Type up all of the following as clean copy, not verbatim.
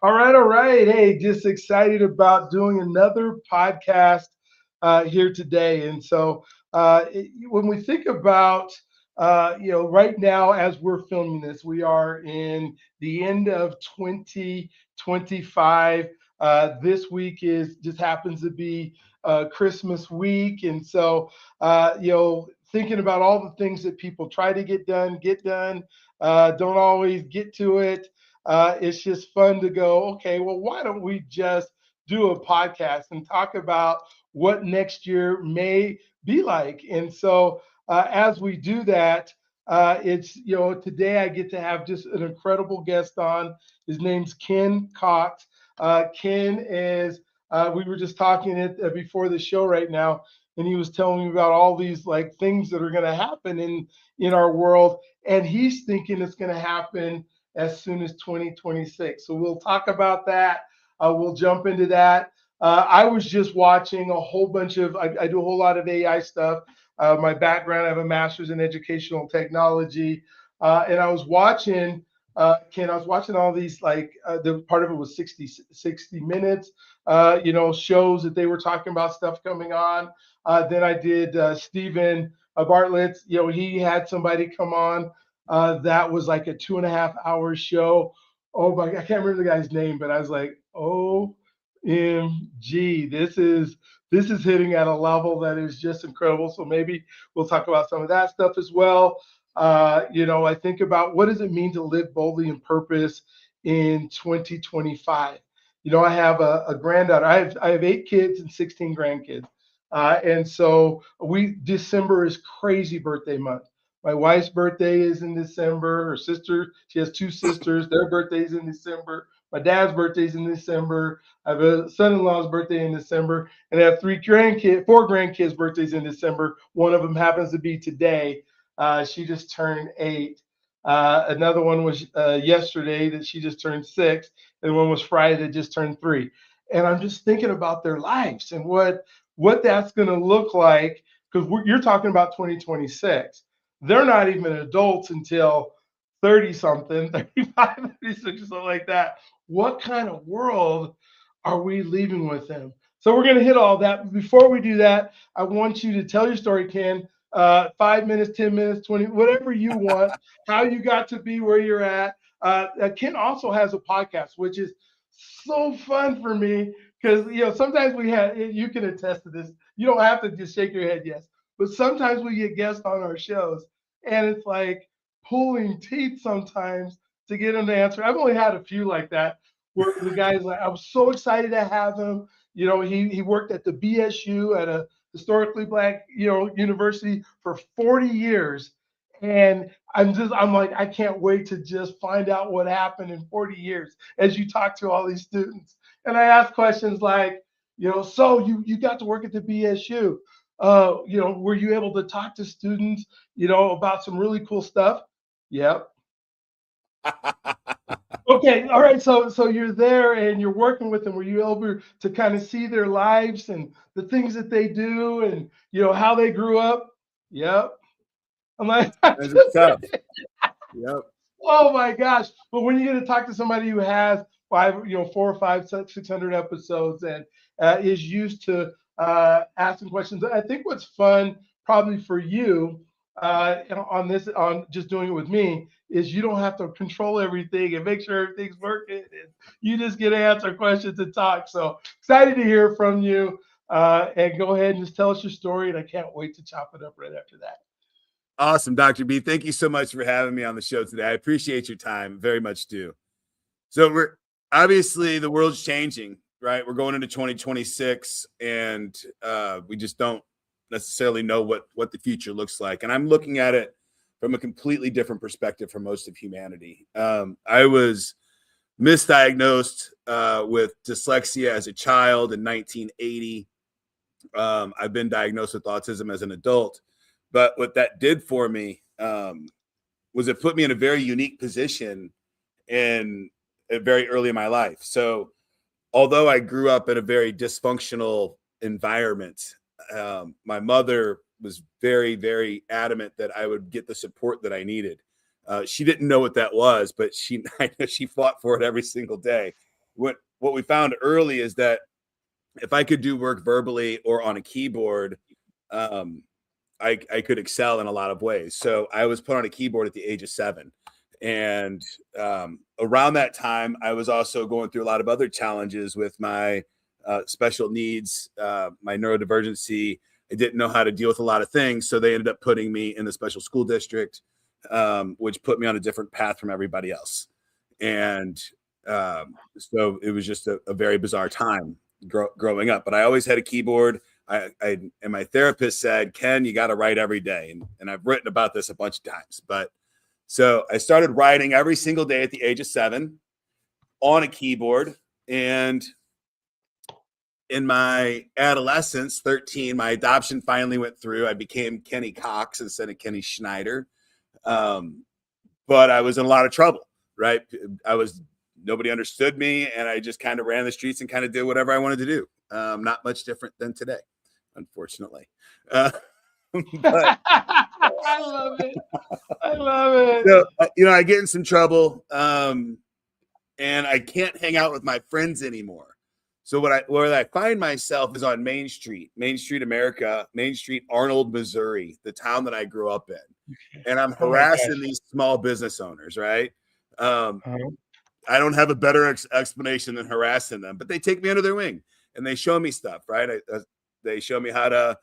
All right, all right. Hey, just excited about doing another podcast here today. And so, when we think about, right now as we're filming this, we are in the end of 2025. This week is just happens to be Christmas week, and so thinking about all the things that people try to get done, don't always get to it. It's just fun to go, okay, well, why don't we just do a podcast and talk about what next year may be like? And so, as we do that, today I get to have just an incredible guest on. His name's Ken Cox. Ken is, we were just talking before the show right now, and he was telling me about all these like things that are going to happen in our world, and he's thinking it's going to happen as soon as 2026. So we'll talk about that. We'll jump into that. I was just watching a whole bunch of, I do a whole lot of AI stuff. My background, I have a master's in educational technology. And I was watching, Ken, I was watching all these, the part of it was 60 minutes, shows that they were talking about stuff coming on. Then I did Stephen Bartlett's, he had somebody come on that was like a 2.5 hour show. Oh my, I can't remember the guy's name, but I was like, OMG, this is hitting at a level that is just incredible. So maybe we'll talk about some of that stuff as well. I think about what does it mean to live boldly in purpose in 2025. I have a granddaughter. I have 8 kids and 16 grandkids. And so December is crazy birthday month. My wife's birthday is in December. Her sister, she has 2 sisters. Their birthday's in December. My dad's birthday's in December. I have a son-in-law's birthday in December, and I have 4 grandkids' birthdays in December. One of them happens to be today. She just turned 8. Another one was yesterday that she just turned 6, and one was Friday that just turned 3. And I'm just thinking about their lives and what that's going to look like, because you're talking about 2026. They're not even adults until 30 something, 35, 36, or something like that. What kind of world are we leaving with them? So we're going to hit all that. Before we do that, I want you to tell your story, Ken. 5 minutes, 10 minutes, 20, whatever you want, how you got to be where you're at. Ken also has a podcast, which is so fun for me because, sometimes you can attest to this. You don't have to just shake your head, yes. But sometimes we get guests on our shows, and it's like pulling teeth sometimes to get them to answer. I've only had a few like that where the guy's like, I was so excited to have him. He worked at the BSU at a historically black, university for 40 years. And I'm like, I can't wait to just find out what happened in 40 years as you talk to all these students. And I ask questions like, so you got to work at the BSU. Were you able to talk to students, about some really cool stuff? Yep. Okay, all right. So you're there and you're working with them. Were you able to kind of see their lives and the things that they do and how they grew up? Yep. I'm like, That's tough. Yep. oh my gosh. But when you get to talk to somebody who has 600 episodes and is used to asking questions, I think what's fun probably for you on just doing it with me is you don't have to control everything and make sure everything's working. And you just get to answer questions and talk. So excited to hear from you. And go ahead and just tell us your story. And I can't wait to chop it up right after that. Awesome, Dr. B. Thank you so much for having me on the show today. I appreciate your time. Very much do. So we're obviously the world's changing, right? We're going into 2026 and we just don't necessarily know what the future looks like. And I'm looking at it from a completely different perspective for most of humanity. I was misdiagnosed with dyslexia as a child in 1980. I've been diagnosed with autism as an adult. But what that did for me was it put me in a very unique position very early in my life. So although I grew up in a very dysfunctional environment, my mother was very, very adamant that I would get the support that I needed. She didn't know what that was, but she fought for it every single day. what we found early is that if I could do work verbally or on a keyboard, I could excel in a lot of ways. So I was put on a keyboard at the age of 7. And around that time, I was also going through a lot of other challenges with my special needs, my neurodivergency. I didn't know how to deal with a lot of things. So they ended up putting me in the special school district, which put me on a different path from everybody else. And so it was just a very bizarre time growing up. But I always had a keyboard. And my therapist said, Ken, you got to write every day. And I've written about this a bunch of times. But so I started writing every single day at the age of 7 on a keyboard. And in my adolescence, 13, my adoption finally went through. I became Kenny Cox instead of Kenny Schneider. But I was in a lot of trouble, right? Nobody understood me, and I just kind of ran the streets and kind of did whatever I wanted to do. Not much different than today, unfortunately. But, I love it. I love it. So, I get in some trouble, and I can't hang out with my friends anymore. So where I find myself is on Main Street, America, Main Street, Arnold, Missouri, the town that I grew up in. And I'm harassing these small business owners, right? I don't have a better explanation than harassing them, but they take me under their wing and they show me stuff, right? They show me how to,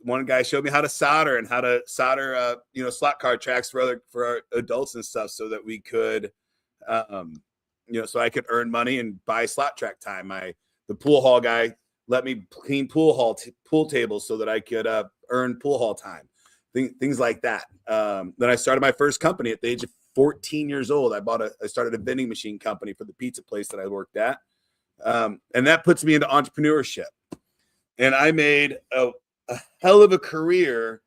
one guy showed me how to solder and how to solder, slot car tracks for adults and stuff, so that we could, so I could earn money and buy slot track time. The pool hall guy let me clean pool tables so that I could earn pool hall time, things like that. Then I started my first company at the age of 14 years old. I started a vending machine company for the pizza place that I worked at. And that puts me into entrepreneurship. And I made a hell of a career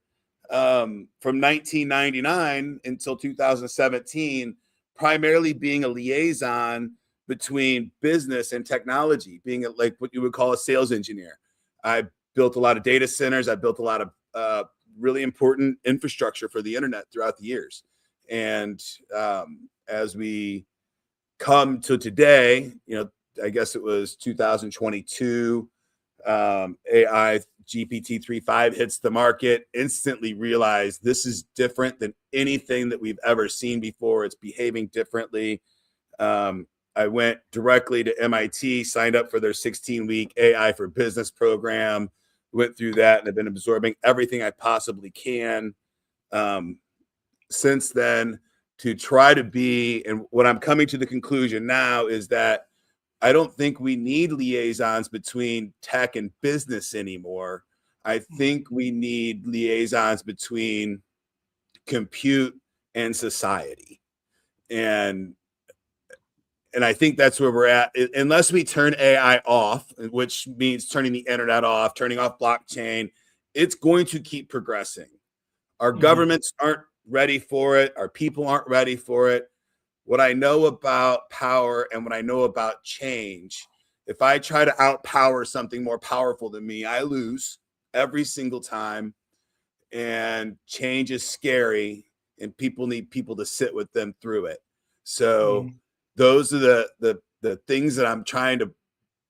from 1999 until 2017, primarily being a liaison between business and technology, being like what you would call a sales engineer. I built a lot of data centers. I built a lot of really important infrastructure for the internet throughout the years. And as we come to today, I guess it was 2022, AI GPT 3.5 hits the market, instantly realized this is different than anything that we've ever seen before. It's behaving differently. I went directly to MIT, signed up for their 16-week AI for Business program, went through that, and have been absorbing everything I possibly can since then to try to be, and what I'm coming to the conclusion now is that I don't think we need liaisons between tech and business anymore. I think we need liaisons between compute and society. And I think that's where we're at. Unless we turn AI off, which means turning the internet off, turning off blockchain, it's going to keep progressing. Our governments aren't ready for it. Our people aren't ready for it. What I know about power and what I know about change, if I try to outpower something more powerful than me, I lose every single time. And change is scary, and people need people to sit with them through it. So those are the things that I'm trying to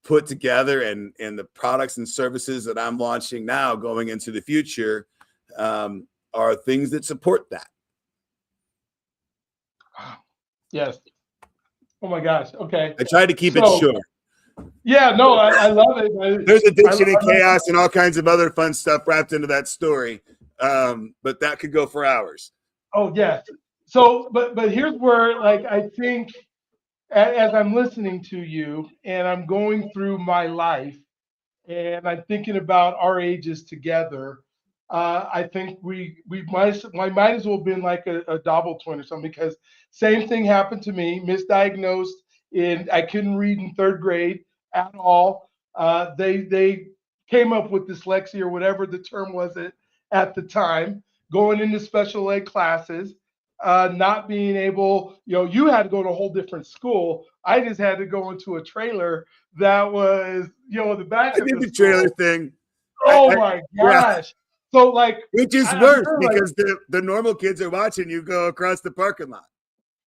put together, and the products and services that I'm launching now going into the future are things that support that. Yes. Oh my gosh. Okay. I tried to keep it short. Yeah, no, I love it. There's addiction and chaos and all kinds of other fun stuff wrapped into that story. But that could go for hours. Oh, yes. So, but here's where, like, I think as I'm listening to you and I'm going through my life and I'm thinking about our ages together, I think we might as well have been like a double twin or something, because same thing happened to me, misdiagnosed I couldn't read in 3rd grade at all. They came up with dyslexia or whatever the term was at the time, going into special ed classes, not being able, you had to go to a whole different school. I just had to go into a trailer that was, the back of the trailer thing. Oh my gosh. Yeah. So like, which is worse because the normal kids are watching you go across the parking lot.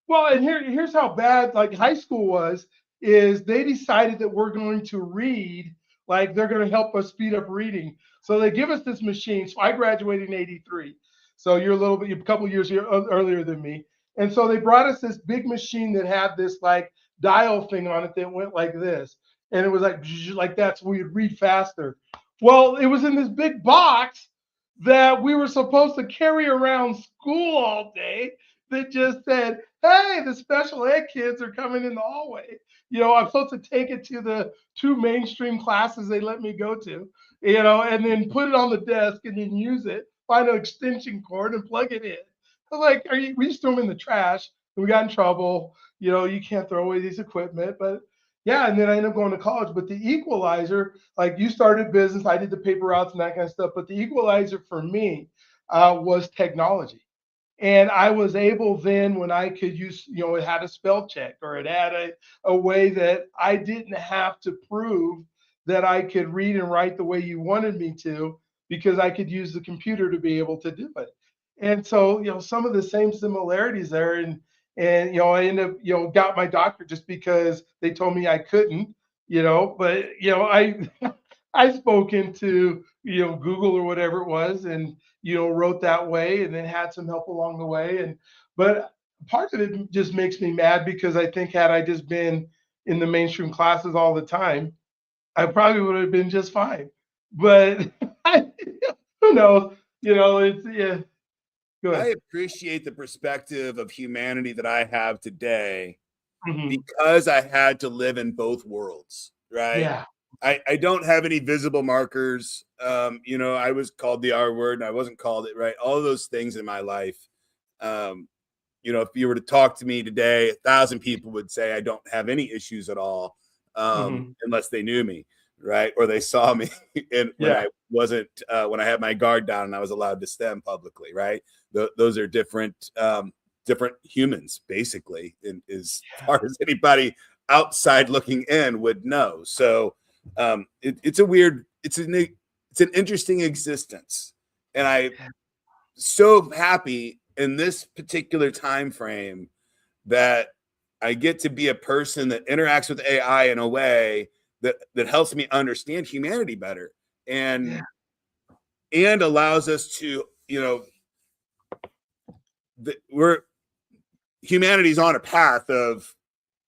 Well, and here's how bad like high school was. is they decided that we're going to read, like they're going to help us speed up reading. So they give us this machine. So I graduated in '83. So you're a couple years earlier than me. And so they brought us this big machine that had this like dial thing on it that went like this. And it was like that, so we'd read faster. Well, it was in this big box that we were supposed to carry around school all day that just said, hey, the special ed kids are coming in the hallway. I'm supposed to take it to the two mainstream classes they let me go to, and then put it on the desk and then use it, find an extension cord and plug it in. I was like, we just threw them in the trash. And we got in trouble. You can't throw away these equipment, but yeah, and then I ended up going to college. But the equalizer, like you started business, I did the paper routes and that kind of stuff. But the equalizer for me was technology. And I was able then, when I could use, it had a spell check, or it had a way that I didn't have to prove that I could read and write the way you wanted me to, because I could use the computer to be able to do it. And so, some of the same similarities there. And I ended up, got my doctorate just because they told me I couldn't, but, I, I spoke into, Google or whatever it was, and, wrote that way, and then had some help along the way. But part of it just makes me mad, because I think had I just been in the mainstream classes all the time, I probably would have been just fine. But who knows? It's, yeah. Go I ahead. appreciate the perspective of humanity that I have today Mhm. because I had to live in both worlds, right? Yeah. I don't have any visible markers. I was called the R word and I wasn't called it, right? All of those things in my life. Um, if you were to talk to me today, 1,000 people would say I don't have any issues at all, Mhm. unless they knew me, right? Or they saw me and when Yeah. I wasn't, when I had my guard down and I was allowed to STEM publicly, right? Those are different humans, basically, as far as anybody outside looking in would know. So it's an interesting existence, and I so happy in this particular time frame that I get to be a person that interacts with AI in a way that helps me understand humanity better Yeah. and allows us to, we're humanity's on a path of,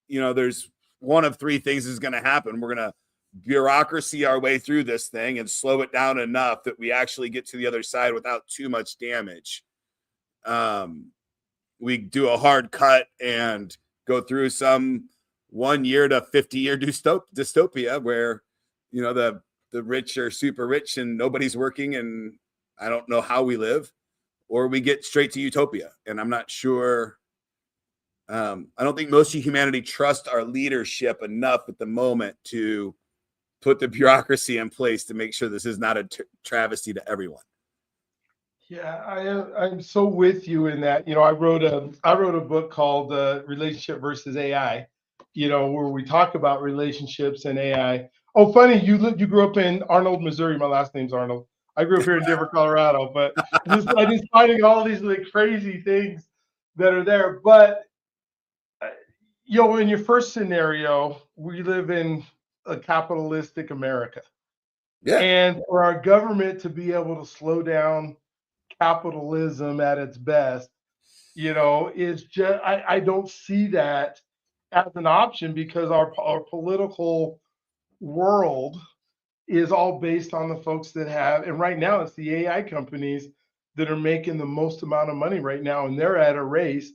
there's one of three things is going to happen. We're going to bureaucracy our way through this thing and slow it down enough that we actually get to the other side without too much damage. We do a hard cut and go through some 1 year to 50-year dystopia where, the rich are super rich and nobody's working and I don't know how we live, or we get straight to utopia. And I'm not sure. I don't think most of humanity trust our leadership enough at the moment to put the bureaucracy in place to make sure this is not a travesty to everyone. Yeah, I'm so with you in that. I wrote a book called Relationship versus AI. Where we talk about relationships and AI. Oh, funny, you grew up in Arnold, Missouri. My last name's Arnold. I grew up here in Denver, Colorado. But I just finding all these like crazy things that are there. But in your first scenario, we live in a capitalistic America, Yeah. and for our government to be able to slow down capitalism at its best, is just I don't see that as an option, because our political world is all based on the folks that have, and right now it's the AI companies that are making the most amount of money right now, and they're at a race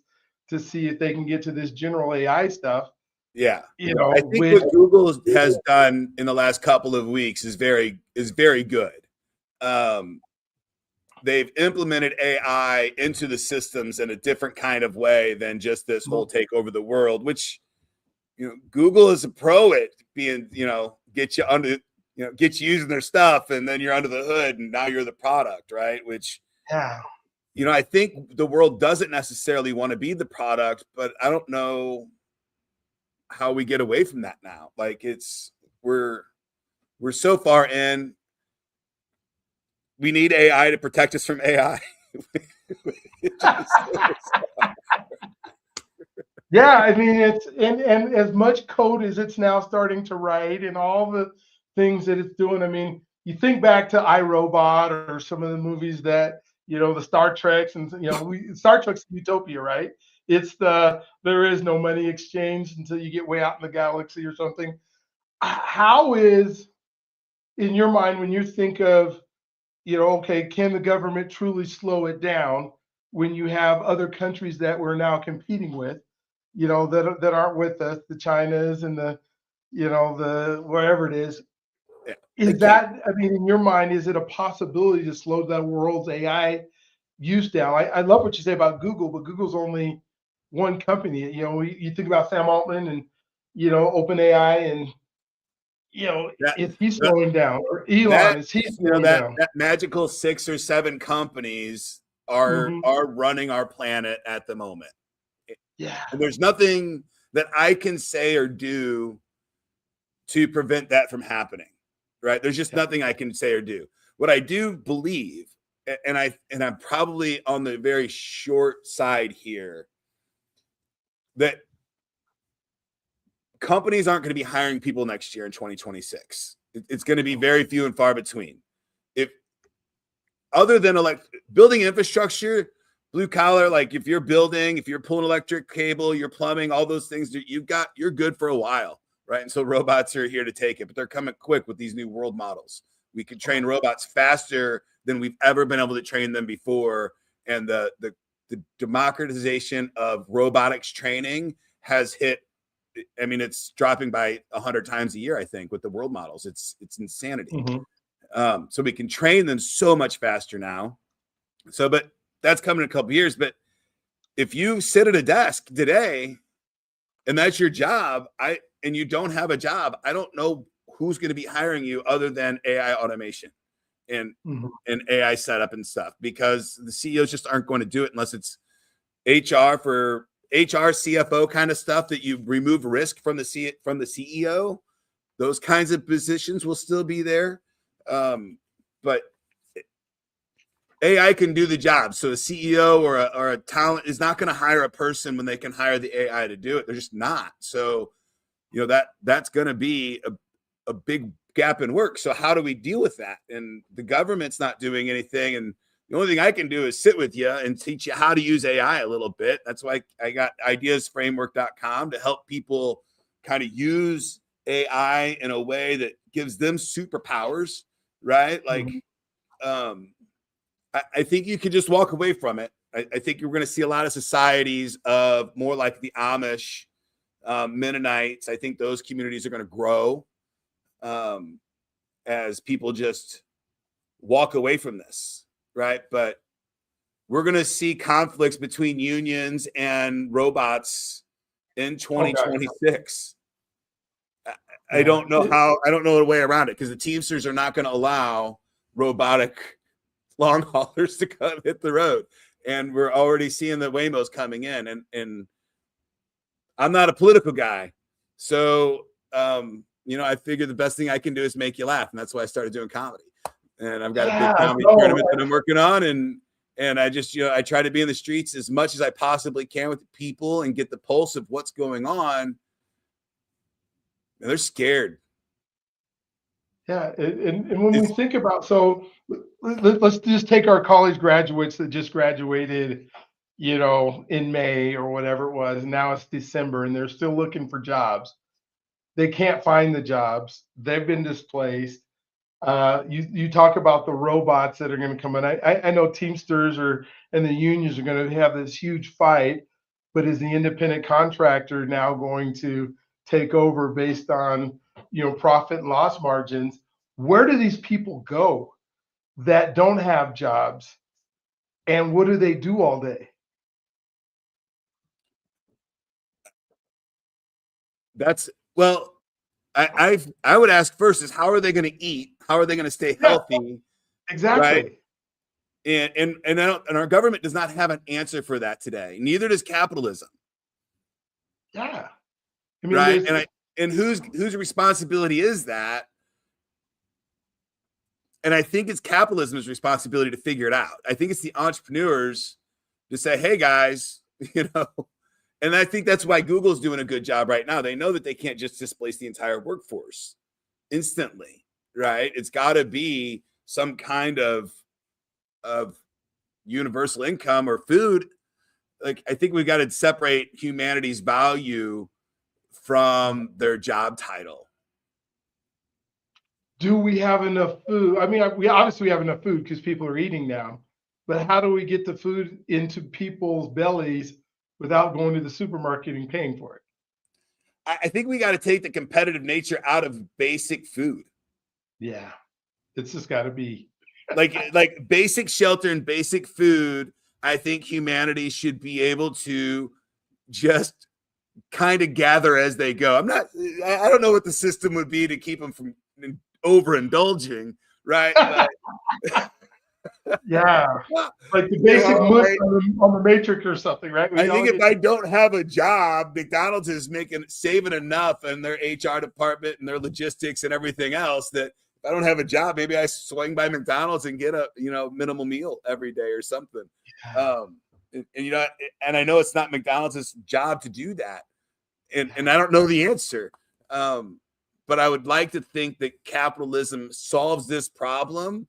to see if they can get to this general AI stuff, Yeah. I think which what Google has done in the last couple of weeks is very good. Um, they've implemented AI into the systems in a different kind of way than just this whole take over the world, which, Google is a pro at being, get you under, get you using their stuff, and then you're under the hood and now you're the product, right? Which, yeah. I think the world doesn't necessarily want to be the product, but I don't know how we get away from that now. Like we're so far in. We need AI to protect us from AI. Yeah, I mean it's and as much code as it's now starting to write and all the things that it's doing. I mean, you think back to iRobot or some of the movies that the Star Treks and Star Trek's utopia, right? It's there is no money exchange until you get way out in the galaxy or something. How is in your mind when you think of okay, can the government truly slow it down when you have other countries that we're now competing with, that aren't with us, the Chinas and the wherever it is. Yeah, they Is can't. that, I mean, in your mind, is it a possibility to slow that world's AI use down? I love what you say about Google, but Google's only one company. You think about Sam Altman and OpenAI, and That is he that slowing down, or Elon, that is he slowing that down? that magical 6 or 7 companies Hmm. are running our planet at the moment. Yeah. And there's nothing that I can say or do to prevent that from happening. Right? There's just Yeah. nothing I can say or do. What I do believe, and I'm probably on the very short side here, that companies aren't going to be hiring people next year in 2026. It's going to be very few and far between. If other than building infrastructure, blue collar, like if you're pulling electric cable, you're plumbing, all those things that you're good for a while, right? And so robots are here to take it, but they're coming quick with these new world models. We can train robots faster than we've ever been able to train them before, and the democratization of robotics training has hit. I mean, it's dropping by 100 times a year, I think, with the world models. It's insanity. Mhm. So we can train them so much faster now. So, but that's coming in a couple of years. But if you sit at a desk today and that's your job, and you don't have a job, I don't know who's going to be hiring you other than AI automation and Mhm. AI setup and stuff, because the CEOs just aren't going to do it unless it's HR for HR, CFO kind of stuff that you remove risk from the CEO. Those kinds of positions will still be there. But AI can do the job. So a CEO or a talent is not going to hire a person when they can hire the AI to do it. They're just not. So, that's going to be a big gap in work. So how do we deal with that? And the government's not doing anything. And the only thing I can do is sit with you and teach you how to use AI a little bit. That's why I got ideasframework.com to help people kind of use AI in a way that gives them superpowers, right? Like, Mhm. I think you could just walk away from it. I think you're going to see a lot of societies of more like the Amish, Mennonites. I think those communities are going to grow um, as people just walk away from this, right? But we're going to see conflicts between unions and robots in Oh God, 2026. I yeah. don't know I don't know a way around it, because the Teamsters are not going to allow robotic long haulers to come hit the road. And we're already seeing the Waymos coming in. And I'm not a political guy. So, I figured the best thing I can do is make you laugh. And that's why I started doing comedy. And I've got a big Yeah, comedy no, tournament that I'm working on. And I just, I try to be in the streets as much as I possibly can with people and get the pulse of what's going on. And they're scared. yeah, and when we It's think about, so let's just take our college graduates that just graduated, in May or whatever it was. And now it's December, and they're still looking for jobs. They can't find the jobs. They've been displaced. You talk about the robots that are going to come in. I know Teamsters and the unions are going to have this huge fight, but is the independent contractor now going to take over based on profit and loss margins? Where do these people go that don't have jobs, and what do they do all day? that's well, I would ask first is, how are they going to eat? How are they going to stay Yeah, healthy? Right. exactly. And our government does not have an answer for that today. Neither does capitalism. Yeah, I mean, Right. there's And whose responsibility is that? And I think it's capitalism's responsibility to figure it out. I think it's the entrepreneurs to say, hey guys, And I think that's why Google's doing a good job right now. They know that they can't just displace the entire workforce instantly, right? It's got to be some kind of universal income or food. Like, I think we got to separate humanity's value from their job title. Do we have enough food? I mean, we obviously have enough food because people are eating now, but how do we get the food into people's bellies without going to the supermarket and paying for it? I think we got to take the competitive nature out of basic food. Yeah, it's just got to be like basic shelter and basic food. I think humanity should be able to just kind of gather as they go. I don't know what the system would be to keep them from overindulging, right? yeah, like the basic on the Matrix or something, right? I think if I don't have a job, McDonald's is saving enough in their HR department and their logistics and everything else that if I don't have a job, maybe I swing by McDonald's and get a minimal meal every day or something. Yeah. And I know it's not McDonald's job to do that, and I don't know the answer. But I would like to think that capitalism solves this problem,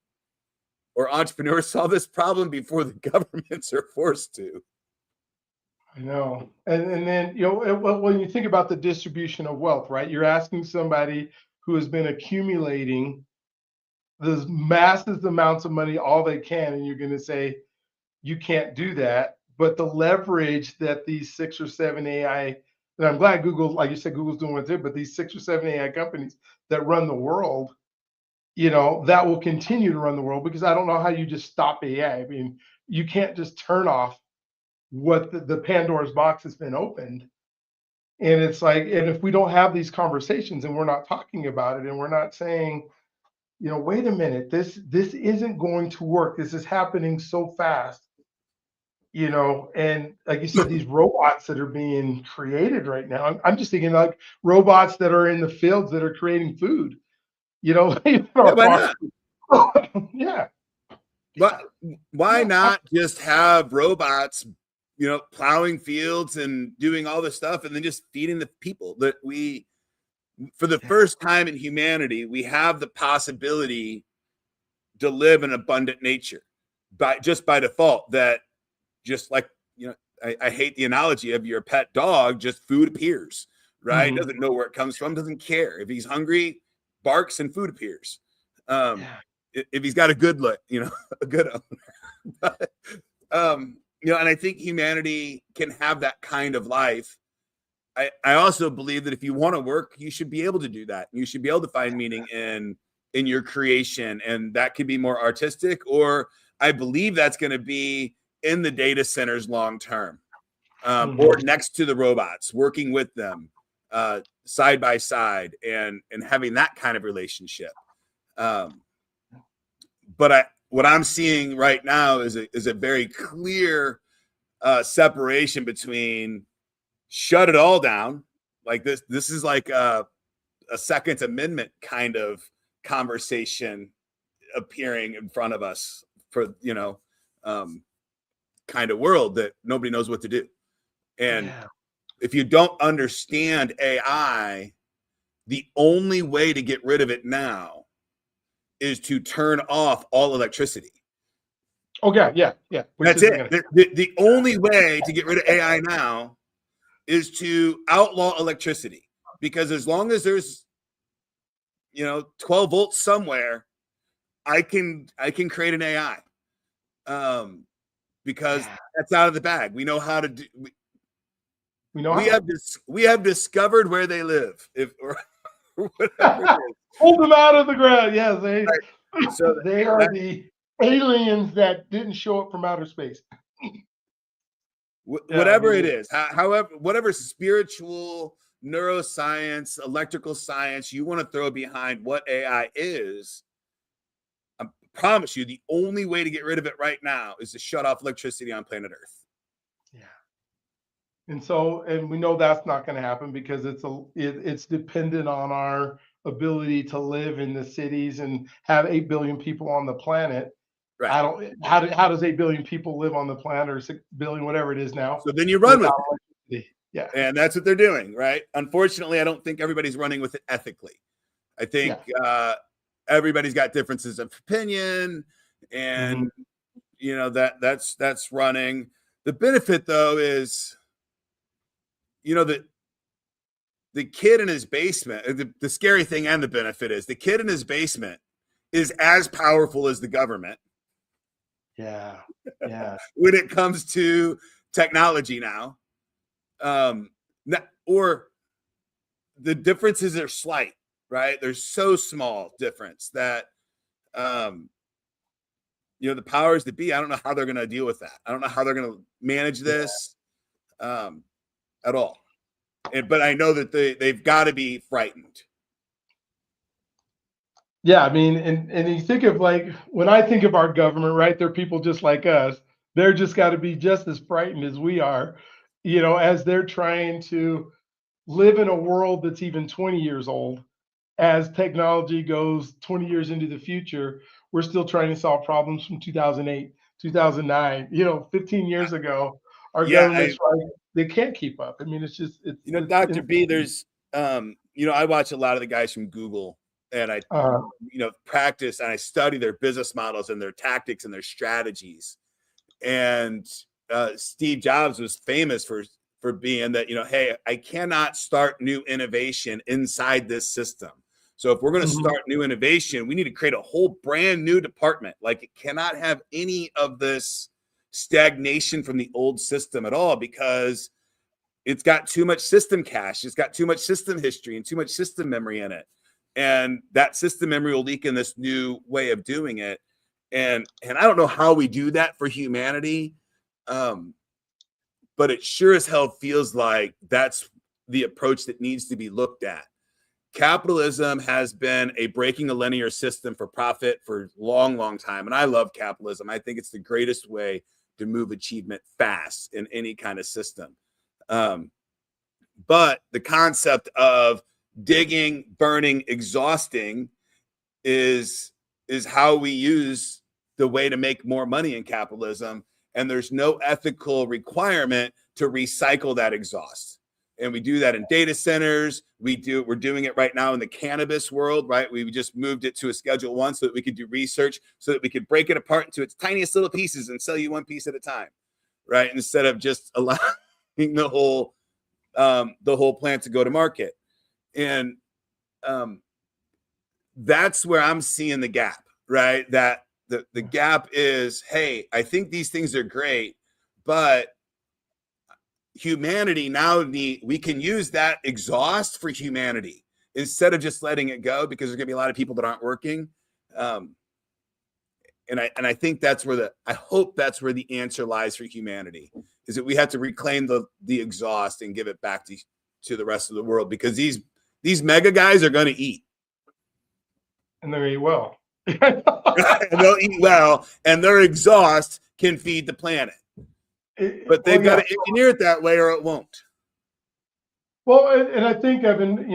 or entrepreneurs solve this problem before the governments are forced to. I know. And then, when you think about the distribution of wealth, right? You're asking somebody who has been accumulating those massive amounts of money all they can, and you're going to say, you can't do that. But the leverage that these 6 or 7 AI, and I'm glad Google, like you said, Google's doing what they're, but these 6 or 7 AI companies that run the world, that will continue to run the world, because I don't know how you just stop AI. I mean, you can't just turn off what the Pandora's box has been opened. And it's like, and if we don't have these conversations and we're not talking about it and we're not saying, wait a minute, this isn't going to work. This is happening so fast, and like you said, these robots that are being created right now, I'm just thinking like robots that are in the fields that are creating food, Yeah, why not? Yeah. But why not just have robots, plowing fields and doing all this stuff, and then just feeding the people that for the first time in humanity, we have the possibility to live an abundant nature by default. That just like, I hate the analogy of your pet dog, just food appears, right? Mm-hmm. Doesn't know where it comes from, doesn't care. If he's hungry, barks and food appears. If he's got a good look, a good owner. But, and I think humanity can have that kind of life. I also believe that if you want to work, you should be able to do that. You should be able to find meaning in your creation, and that could be more artistic, or I believe that's going to be in the data centers long term, or next to the robots, working with them side by side, and having that kind of relationship. But what I'm seeing right now is a very clear separation between shut it all down. Like this is like a Second Amendment kind of conversation appearing in front of us for, kind of world that nobody knows what to do. And if you don't understand AI, the only way to get rid of it now is to turn off all electricity. Okay, yeah. That's it. The only way to get rid of AI now is to outlaw electricity, because as long as there's 12 volts somewhere, I can create an AI, because that's out of the bag. We know how to do. We have discovered where they live. Or whatever it is. Pull them out of the ground. Yeah, So they are the aliens that didn't show up from outer space. Whatever it is, however, whatever spiritual, neuroscience, electrical science you want to throw behind what AI is, I promise you, the only way to get rid of it right now is to shut off electricity on planet Earth. Yeah. And we know that's not going to happen, because it's dependent on our ability to live in the cities and have 8 billion people on the planet. Right. How does 8 billion people live on the planet, or 6 billion, whatever it is now? So then you run with it. Yeah. And that's what they're doing, right? Unfortunately, I don't think everybody's running with it ethically. I think everybody's got differences of opinion, and that's running. The benefit, though, is the kid in his basement. The scary thing and the benefit is the kid in his basement is as powerful as the government. Yeah. Yeah. When it comes to technology now, or the differences are slight, right? There's so small difference that, the powers that be, I don't know how they're going to deal with that. I don't know how they're going to manage this at all. But I know that they've got to be frightened. Yeah, I mean, and you think of, like, when I think of our government, right? They're people just like us. They're just got to be just as frightened as we are, as they're trying to live in a world that's even 20 years old. As technology goes 20 years into the future, we're still trying to solve problems from 2008, 2009. 15 years ago, our government's they can't keep up. I mean, it's just Dr. B, there's I watch a lot of the guys from Google, and I practice and I study their business models and their tactics and their strategies. And Steve Jobs was famous for being that, hey, I cannot start new innovation inside this system. So if we're going to start new innovation, we need to create a whole brand new department. Like, it cannot have any of this stagnation from the old system at all, because it's got too much system cache. It's got too much system history and too much system memory in it. And that system memory will leak in this new way of doing it. And I don't know how we do that for humanity. But it sure as hell feels like that's the approach that needs to be looked at. Capitalism has been a breaking a linear system for profit for a long, long time. And I love capitalism. I think it's the greatest way to move achievement fast in any kind of system. But the concept of digging, burning, exhausting is how we use the way to make more money in capitalism. And there's no ethical requirement to recycle that exhaust. And we do that in data centers. We're doing it right now in the cannabis world, right? We just moved it to a Schedule 1 so that we could do research, so that we could break it apart into its tiniest little pieces and sell you one piece at a time, right? Instead of just allowing the whole plant to go to market. And that's where I'm seeing the gap, right? That the gap is, hey, I think these things are great, but humanity now we can use that exhaust for humanity instead of just letting it go, because there's gonna be a lot of people that aren't working. And I think I hope that's where the answer lies for humanity, is that we have to reclaim the exhaust and give it back to the rest of the world, because these mega guys are going to eat. And they're going to eat well. And they'll eat well, and their exhaust can feed the planet. But they've got to engineer it that way, or it won't. Well, and I think, Evan,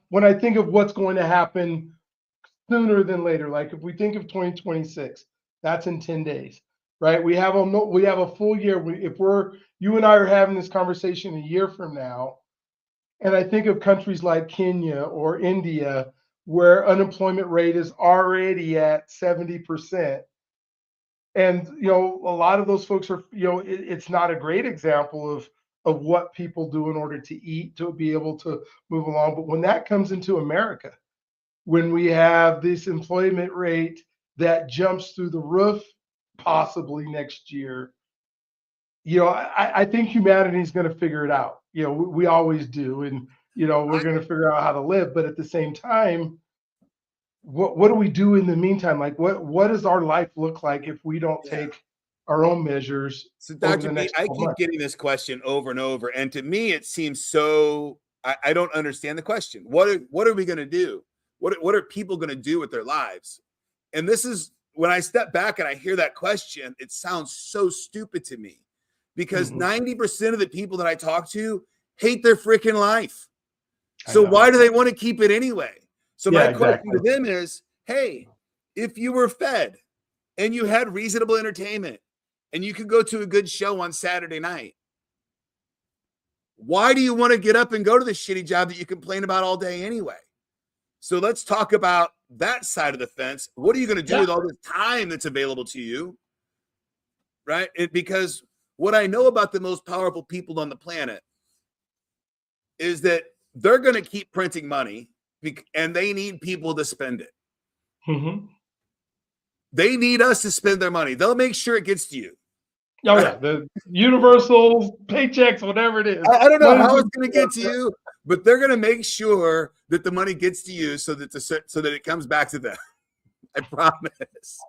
when I think of what's going to happen sooner than later, like if we think of 2026, that's in 10 days, right? We have a full year. If you and I are having this conversation a year from now, and I think of countries like Kenya or India, where unemployment rate is already at 70%. And, a lot of those folks are, it's not a great example of what people do in order to eat, to be able to move along. But when that comes into America, when we have this employment rate that jumps through the roof, possibly next year, I think humanity is going to figure it out. We always do. And, we're going to figure out how to live. But at the same time, what do we do in the meantime? Like, what does our life look like if we don't take our own measures? So, Dr. B, I keep getting this question over and over. And to me, it seems so, I don't understand the question. What are we going to do? What are people going to do with their lives? And this is, when I step back and I hear that question, it sounds so stupid to me, because 90% of the people that I talk to hate their freaking life. So why do they want to keep it anyway? So my question to them is, hey, if you were fed and you had reasonable entertainment and you could go to a good show on Saturday night, why do you want to get up and go to the shitty job that you complain about all day anyway? So let's talk about that side of the fence. What are you going to do with all this time that's available to you? Right? Because what I know about the most powerful people on the planet is that they're going to keep printing money and they need people to spend it. Mm-hmm. They need us to spend their money. They'll make sure it gets to you. Oh, yeah. The universal paychecks, whatever it is. I don't know how it's going to get to you, but they're going to make sure that the money gets to you so that it comes back to them. I promise.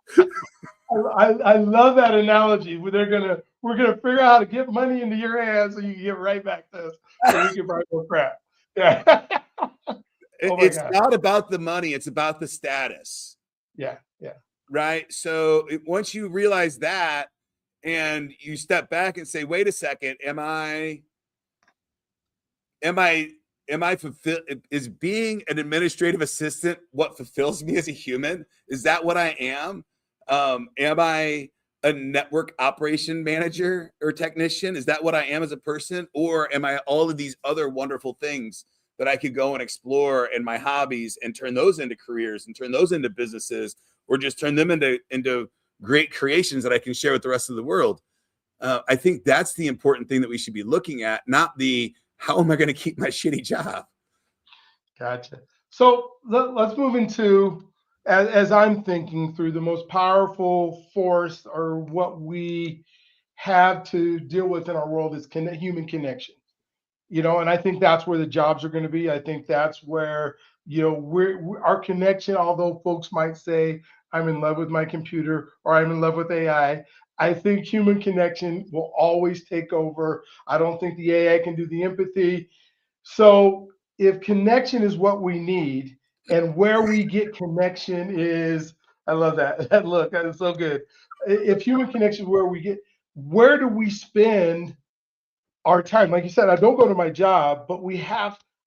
I love that analogy. We're gonna figure out how to get money into your hands so you can get right back to us so we can buy more crap. Yeah. It's not about the money, it's about the status. Yeah. Right. So once you realize that and you step back and say, wait a second, am I fulfilled? Is being an administrative assistant what fulfills me as a human? Is that what I am? Am I a network operation manager or technician? Is that what I am as a person? Or am I all of these other wonderful things that I could go and explore in my hobbies and turn those into careers and turn those into businesses, or just turn them into great creations that I can share with the rest of the world? I think that's the important thing that we should be looking at, not the how am I going to keep my shitty job? Gotcha. So let's move into, as I'm thinking through, the most powerful force or what we have to deal with in our world is human connection. And I think that's where the jobs are going to be. I think that's where, our connection, although folks might say, I'm in love with my computer or I'm in love with AI, I think human connection will always take over. I don't think the AI can do the empathy. So if connection is what we need, and where we get connection is, I love that. That look, that is so good. If human connection is where do we spend our time? Like you said, I don't go to my job, but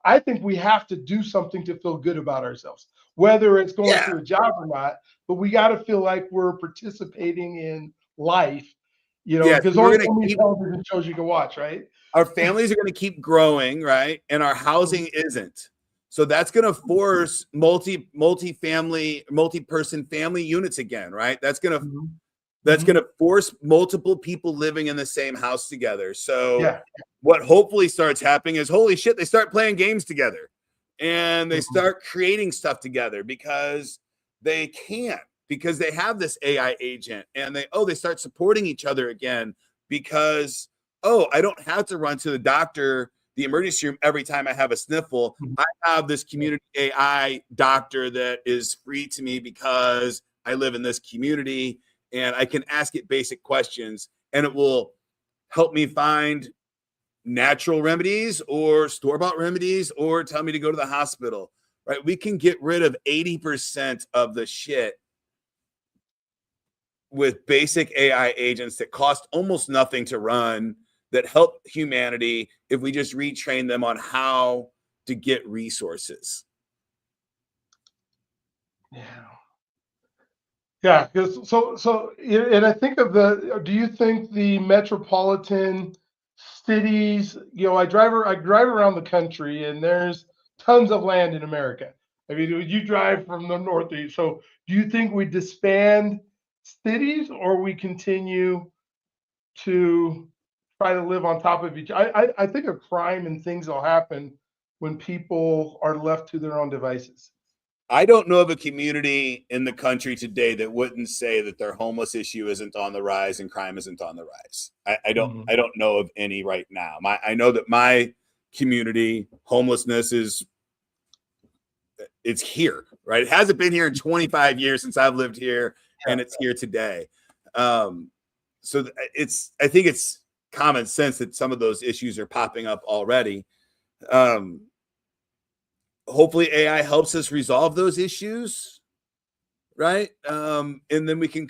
I think we have to do something to feel good about ourselves, whether it's going to a job or not, but we got to feel like we're participating in life, because only so many television shows you can watch, right? Our families are going to keep growing, right? And our housing isn't. So that's going to force multi-person family units again, right? That's going to force multiple people living in the same house together. So what hopefully starts happening is, holy shit, they start playing games together and they start creating stuff together because they can, because they have this AI agent, and they start supporting each other again because, I don't have to run to the doctor, the emergency room, every time I have a sniffle. I have this community AI doctor that is free to me because I live in this community, and I can ask it basic questions, and it will help me find natural remedies or store-bought remedies or tell me to go to the hospital, right? We can get rid of 80% of the shit with basic AI agents that cost almost nothing to run, that help humanity if we just retrain them on how to get resources. Yeah. Because and I think do you think the metropolitan cities, I drive around the country, and there's tons of land in America. I mean, you drive from the Northeast. So do you think we disband cities, or we continue to try to live on top of each? I think of crime and things will happen when people are left to their own devices. I don't know of a community in the country today that wouldn't say that their homeless issue isn't on the rise and crime isn't on the rise. I don't know of any right now. I know that my community, homelessness it's here, right? It hasn't been here in 25 years since I've lived here, and it's here today. I think it's common sense that some of those issues are popping up already. Hopefully AI helps us resolve those issues, right? And then we can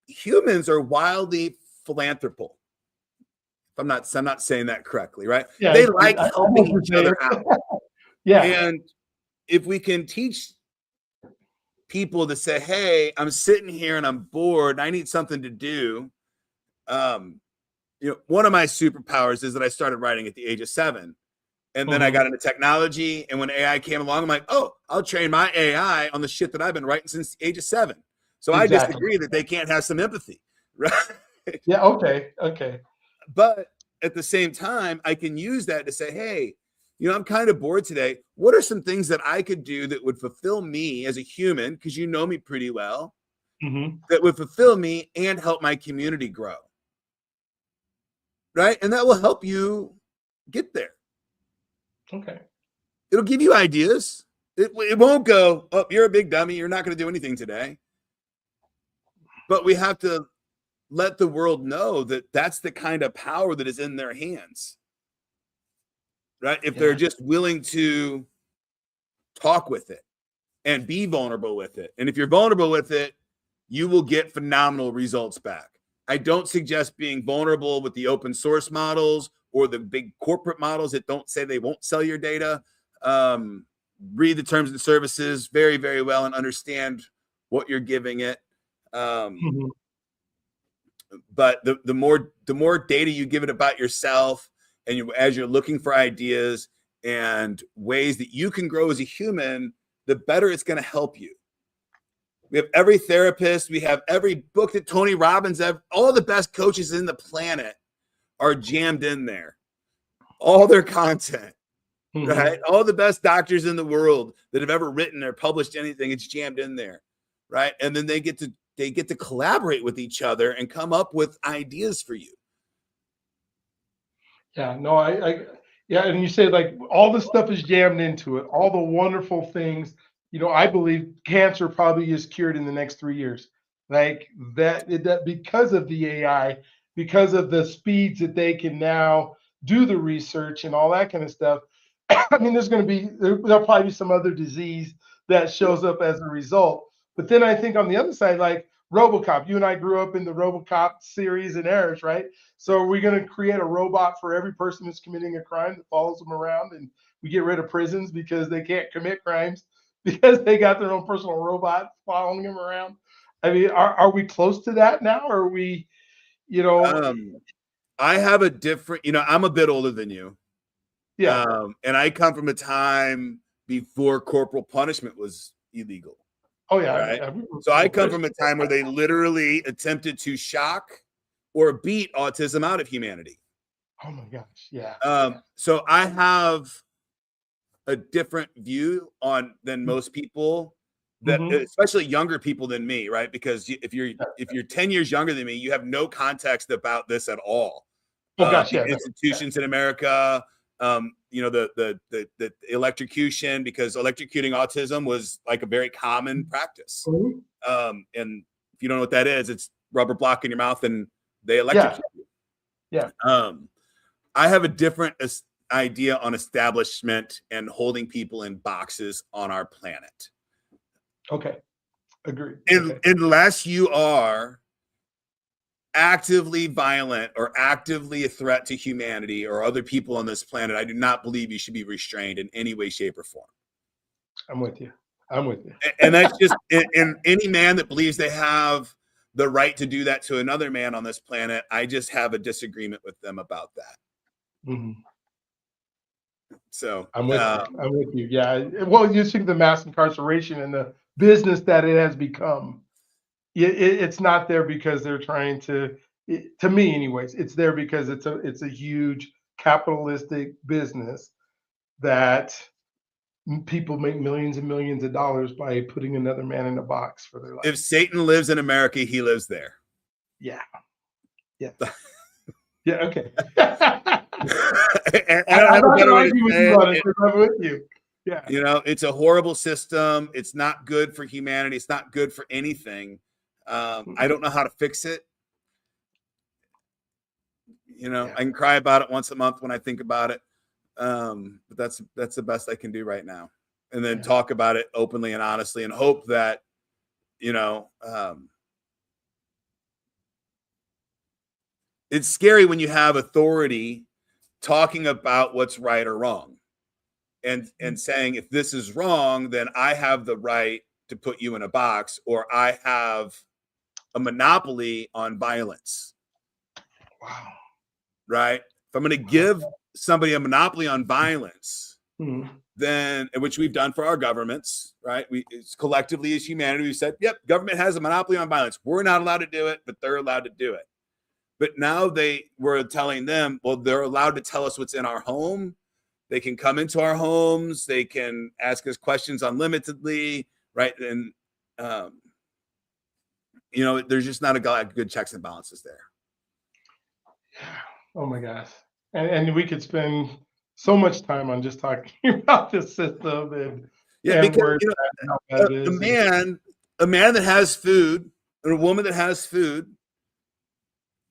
humans are wildly philanthropical. I'm not saying that correctly, right? Yeah, they like helping each other out. And if we can teach people to say, hey, I'm sitting here and I'm bored and I need something to do, one of my superpowers is that I started writing at the age of 7. And then I got into technology. And when AI came along, I'm like, oh, I'll train my AI on the shit that I've been writing since the age of 7. So I disagree that they can't have some empathy. Right. Yeah. Okay. But at the same time, I can use that to say, hey, I'm kind of bored today. What are some things that I could do that would fulfill me as a human? Because you know me pretty well, that would fulfill me and help my community grow. Right. And that will help you get there. Okay. It'll give you ideas. It won't go, oh, you're a big dummy. You're not going to do anything today. But we have to let the world know that that's the kind of power that is in their hands. Right? If they're just willing to talk with it and be vulnerable with it. And if you're vulnerable with it, you will get phenomenal results back. I don't suggest being vulnerable with the open source models or the big corporate models that don't say they won't sell your data. Read the terms and services very, very well and understand what you're giving it. But the more data you give it about yourself, and as you're looking for ideas and ways that you can grow as a human, the better it's going to help you. We have every therapist, we have every book that Tony Robbins, all the best coaches in the planet are jammed in there. All their content, right? All the best doctors in the world that have ever written or published anything, it's jammed in there, right? And then they get to collaborate with each other and come up with ideas for you. Yeah, no, and you say like all the stuff is jammed into it, all the wonderful things. I believe cancer probably is cured in the next 3 years. Like that because of the AI, because of the speeds that they can now do the research and all that kind of stuff. I mean, there'll probably be some other disease that shows up as a result. But then I think on the other side, like RoboCop, you and I grew up in the RoboCop series and eras, right? So are we going to create a robot for every person who's committing a crime that follows them around, and we get rid of prisons because they can't commit crimes because they got their own personal robot following them around? I mean, are we close to that now? Or are we, I have a different, I'm a bit older than you. Yeah. And I come from a time before corporal punishment was illegal. Oh, yeah. Right? So I come from a time where they literally attempted to shock or beat autism out of humanity. Oh my gosh. Yeah. So I have a different view than most people, that especially younger people than me, right? Because if you're 10 years younger than me, you have no context about this at all. Oh gosh, yeah. Institutions in America, the electrocution, because electrocuting autism was like a very common practice. And if you don't know what that is, it's rubber block in your mouth and they electrocute you. Yeah. I have a different idea on establishment and holding people in boxes on our planet. Okay. Agreed. Unless you are actively violent or actively a threat to humanity or other people on this planet, I do not believe you should be restrained in any way, shape, or form. I'm with you. And that's just in any man that believes they have the right to do that to another man on this planet. I just have a disagreement with them about that. So I'm with you. Yeah. Well, you see the mass incarceration and the business that it has become. It's not there because they're trying to me anyways, it's there because it's a huge capitalistic business that people make millions and millions of dollars by putting another man in a box for their life. If Satan lives in America, he lives there. Yeah. Okay. And I don't have a better way to say it. I'm with you. Yeah. It's a horrible system. It's not good for humanity. It's not good for anything. I don't know how to fix it. I can cry about it once a month when I think about it. But that's the best I can do right now. And then talk about it openly and honestly and hope that, it's scary when you have authority talking about what's right or wrong and saying, if this is wrong, then I have the right to put you in a box, or I have a monopoly on violence. Wow. right? If I'm going to give somebody a monopoly on violence, then, which we've done for our governments, right? It's collectively as humanity, we said, yep, government has a monopoly on violence. We're not allowed to do it, but they're allowed to do it. But now we're telling them, well, they're allowed to tell us what's in our home. They can come into our homes. They can ask us questions unlimitedly, right? And, there's just not a good checks and balances there. Oh my gosh. And we could spend so much time on just talking about this system and because where a man that has food or a woman that has food,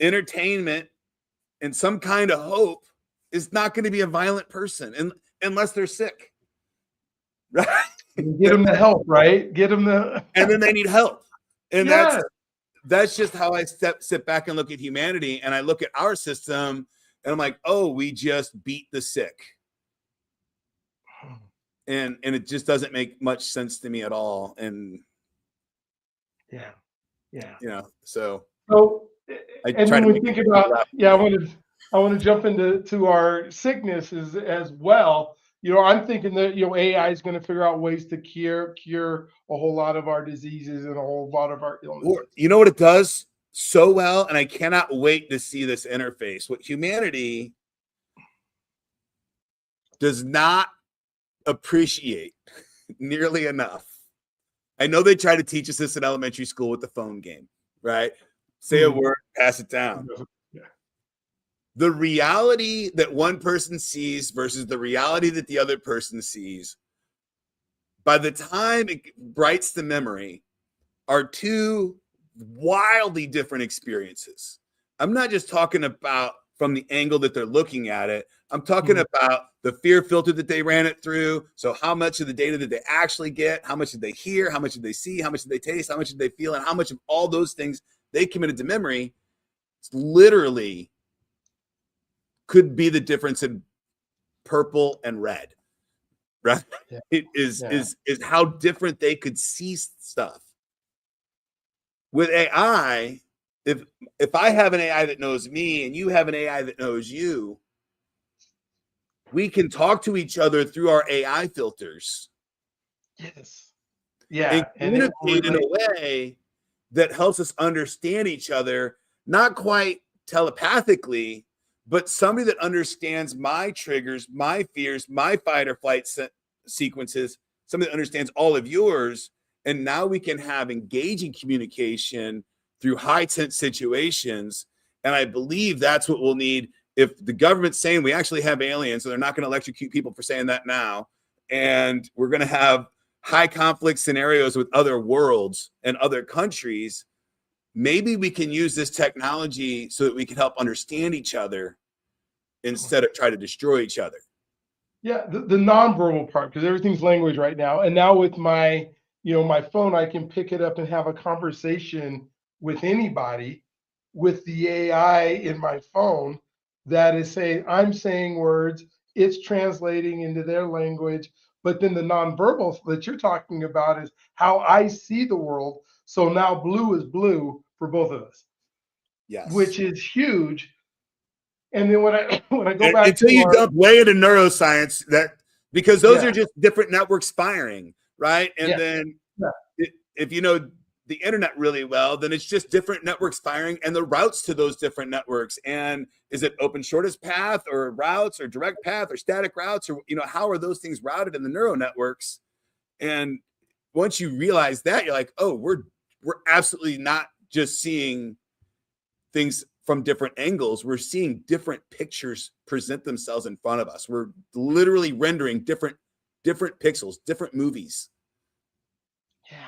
entertainment, and some kind of hope is not going to be a violent person unless they're sick, right? Get them the help, right? Get them the and then they need help, and that's just how I sit back and look at humanity, and I look at our system, and I'm like, oh, we just beat the sick, and it just doesn't make much sense to me at all, and so and when we think about, I want to jump into our sicknesses as well. I'm thinking that AI is going to figure out ways to cure a whole lot of our diseases and a whole lot of our illnesses. You know what it does so well, and I cannot wait to see this interface. What humanity does not appreciate nearly enough. I know they try to teach us this in elementary school with the phone game, right? Say a word, pass it down. The reality that one person sees versus the reality that the other person sees, by the time it writes the memory, are two wildly different experiences. I'm not just talking about from the angle that they're looking at it. I'm talking about the fear filter that they ran it through. So how much of the data did they actually get? How much did they hear? How much did they see? How much did they taste? How much did they feel? And how much of all those things they committed to memory? It's literally could be the difference in purple and red, right? It is how different they could see stuff. With AI, if I have an AI that knows me and you have an AI that knows you, we can talk to each other through our AI filters. Yes. And communicate in a way that helps us understand each other, not quite telepathically, but somebody that understands my triggers, my fears, my fight or flight sequences, somebody that understands all of yours. And now we can have engaging communication through high tense situations. And I believe that's what we'll need if the government's saying we actually have aliens, so they're not going to electrocute people for saying that now. And we're going to have high conflict scenarios with other worlds and other countries. Maybe we can use this technology so that we can help understand each other instead of try to destroy each other. Yeah, the nonverbal part, because everything's language right now. And now with my, my phone, I can pick it up and have a conversation with anybody with the AI in my phone that is saying, I'm saying words, it's translating into their language. But then the nonverbal that you're talking about is how I see the world. So now blue is blue for both of us. Yes. Which is huge. And then when I go back until you dump way into neuroscience, because those are just different networks firing, right? And then if you know the internet really well, then it's just different networks firing and the routes to those different networks. And is it open shortest path or routes or direct path or static routes, or how are those things routed in the neural networks? And once you realize that, you're like, oh, we're absolutely not just seeing things from different angles. We're seeing different pictures present themselves in front of us. We're literally rendering different pixels, different movies. Yeah.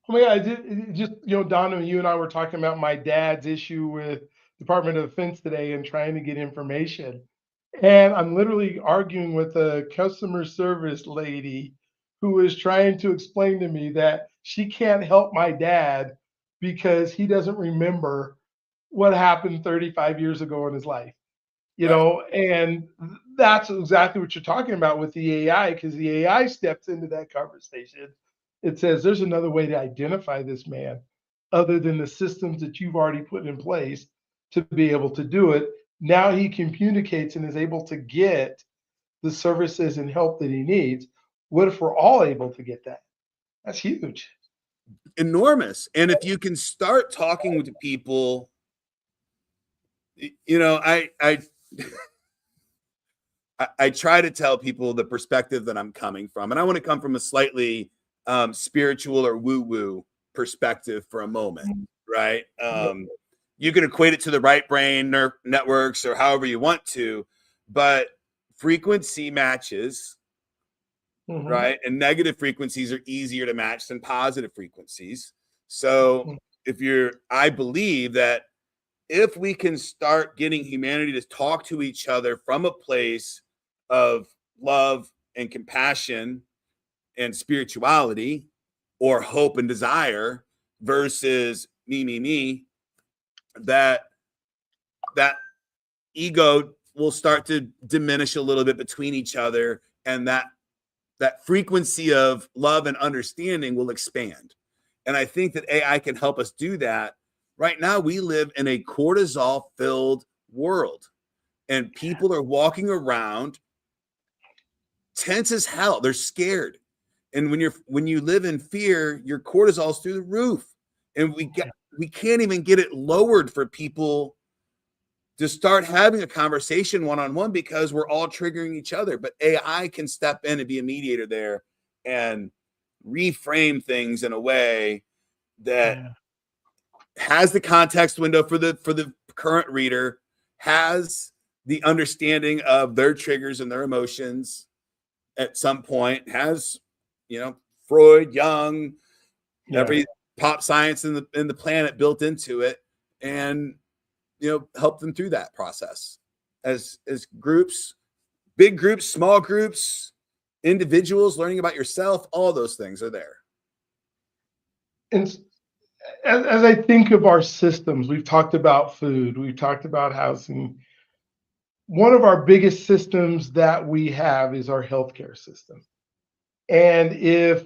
Oh my God, just Donovan, you and I were talking about my dad's issue with Department of Defense today and trying to get information. And I'm literally arguing with a customer service lady who is trying to explain to me that she can't help my dad because he doesn't remember what happened 35 years ago in his life. And that's exactly what you're talking about with the AI, because the AI steps into that conversation. It says there's another way to identify this man other than the systems that you've already put in place to be able to do it. now he communicates and is able to get the services and help that he needs. What if we're all able to get that? That's huge. Enormous. And if you can start talking with people, you know, I try to tell people the perspective that I'm coming from, and I want to come from a slightly spiritual or woo-woo perspective for a moment, right? You can equate it to the right brain networks or however you want to, but frequency matches, right? And negative frequencies are easier to match than positive frequencies. So I believe that if we can start getting humanity to talk to each other from a place of love and compassion and spirituality, or hope and desire, versus me, that ego will start to diminish a little bit between each other, and that frequency of love and understanding will expand. And I think that AI can help us do that. Right now, we live in a cortisol-filled world, and people are walking around tense as hell. They're scared. And when you live in fear, your cortisol's through the roof. And we can't even get it lowered for people to start having a conversation one-on-one, because we're all triggering each other. But AI can step in and be a mediator there and reframe things in a way that has the context window for the current reader, has the understanding of their triggers and their emotions at some point, has, you know, Freud, Jung, every pop science in the planet built into it, and, you know, help them through that process as groups, big groups, small groups, individuals learning about yourself. All those things are there. And as I think of our systems, we've talked about food, we've talked about housing. One of our biggest systems that we have is our healthcare system. And if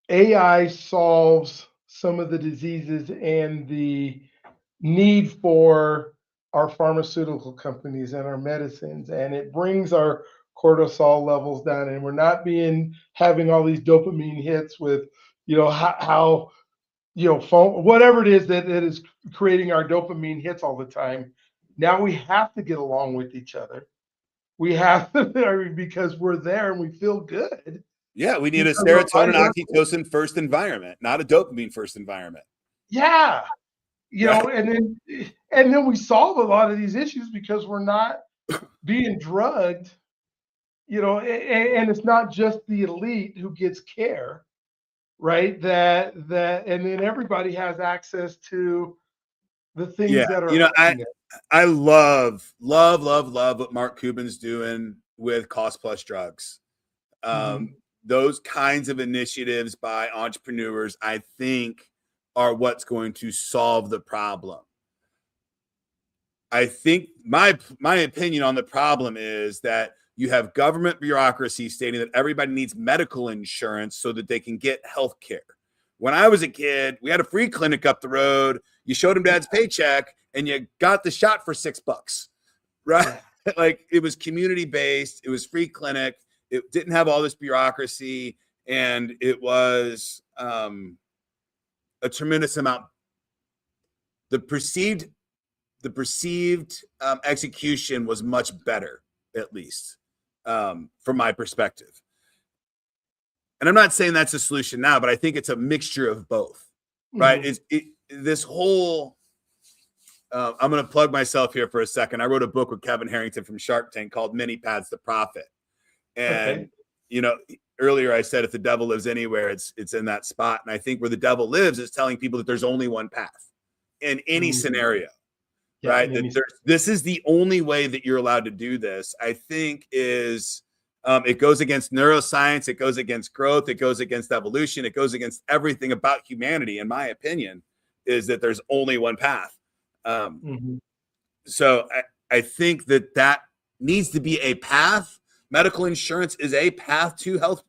AI solves some of the diseases and the need for our pharmaceutical companies and our medicines, and it brings our cortisol levels down, and we're not having all these dopamine hits with, you know, how you know, phone, whatever it is that is creating our dopamine hits all the time. Now we have to get along with each other. We have to, because we're there and we feel good. Yeah, we need a serotonin, oxytocin first environment, not a dopamine first environment. Yeah. You know, and then we solve a lot of these issues because we're not being drugged, you know, and it's not just the elite who gets care, right? That and then everybody has access to the things that are, you know, I love what Mark Cuban's doing with cost plus drugs. Those kinds of initiatives by entrepreneurs, I think, are what's going to solve the problem. I think my opinion on the problem is that you have government bureaucracy stating that everybody needs medical insurance so that they can get health care. When I was a kid, we had a free clinic up the road. You showed him dad's paycheck and you got the shot for $6, right? Like, it was community based. It was free clinic. It didn't have all this bureaucracy, and it was a tremendous amount. The perceived execution was much better, at least from my perspective. And I'm not saying that's a solution now, but I think it's a mixture of both, right? This whole, I'm going to plug myself here for a second. I wrote a book with Kevin Harrington from Shark Tank called Many Paths to Profit. And, you know, earlier I said, if the devil lives anywhere, it's in that spot. And I think where the devil lives is telling people that there's only one path in any scenario, right? This is the only way that you're allowed to do this, I think, is it goes against neuroscience. It goes against growth. It goes against evolution. It goes against everything about humanity, in my opinion, is that there's only one path. So I think that needs to be a path. Medical insurance is a path to health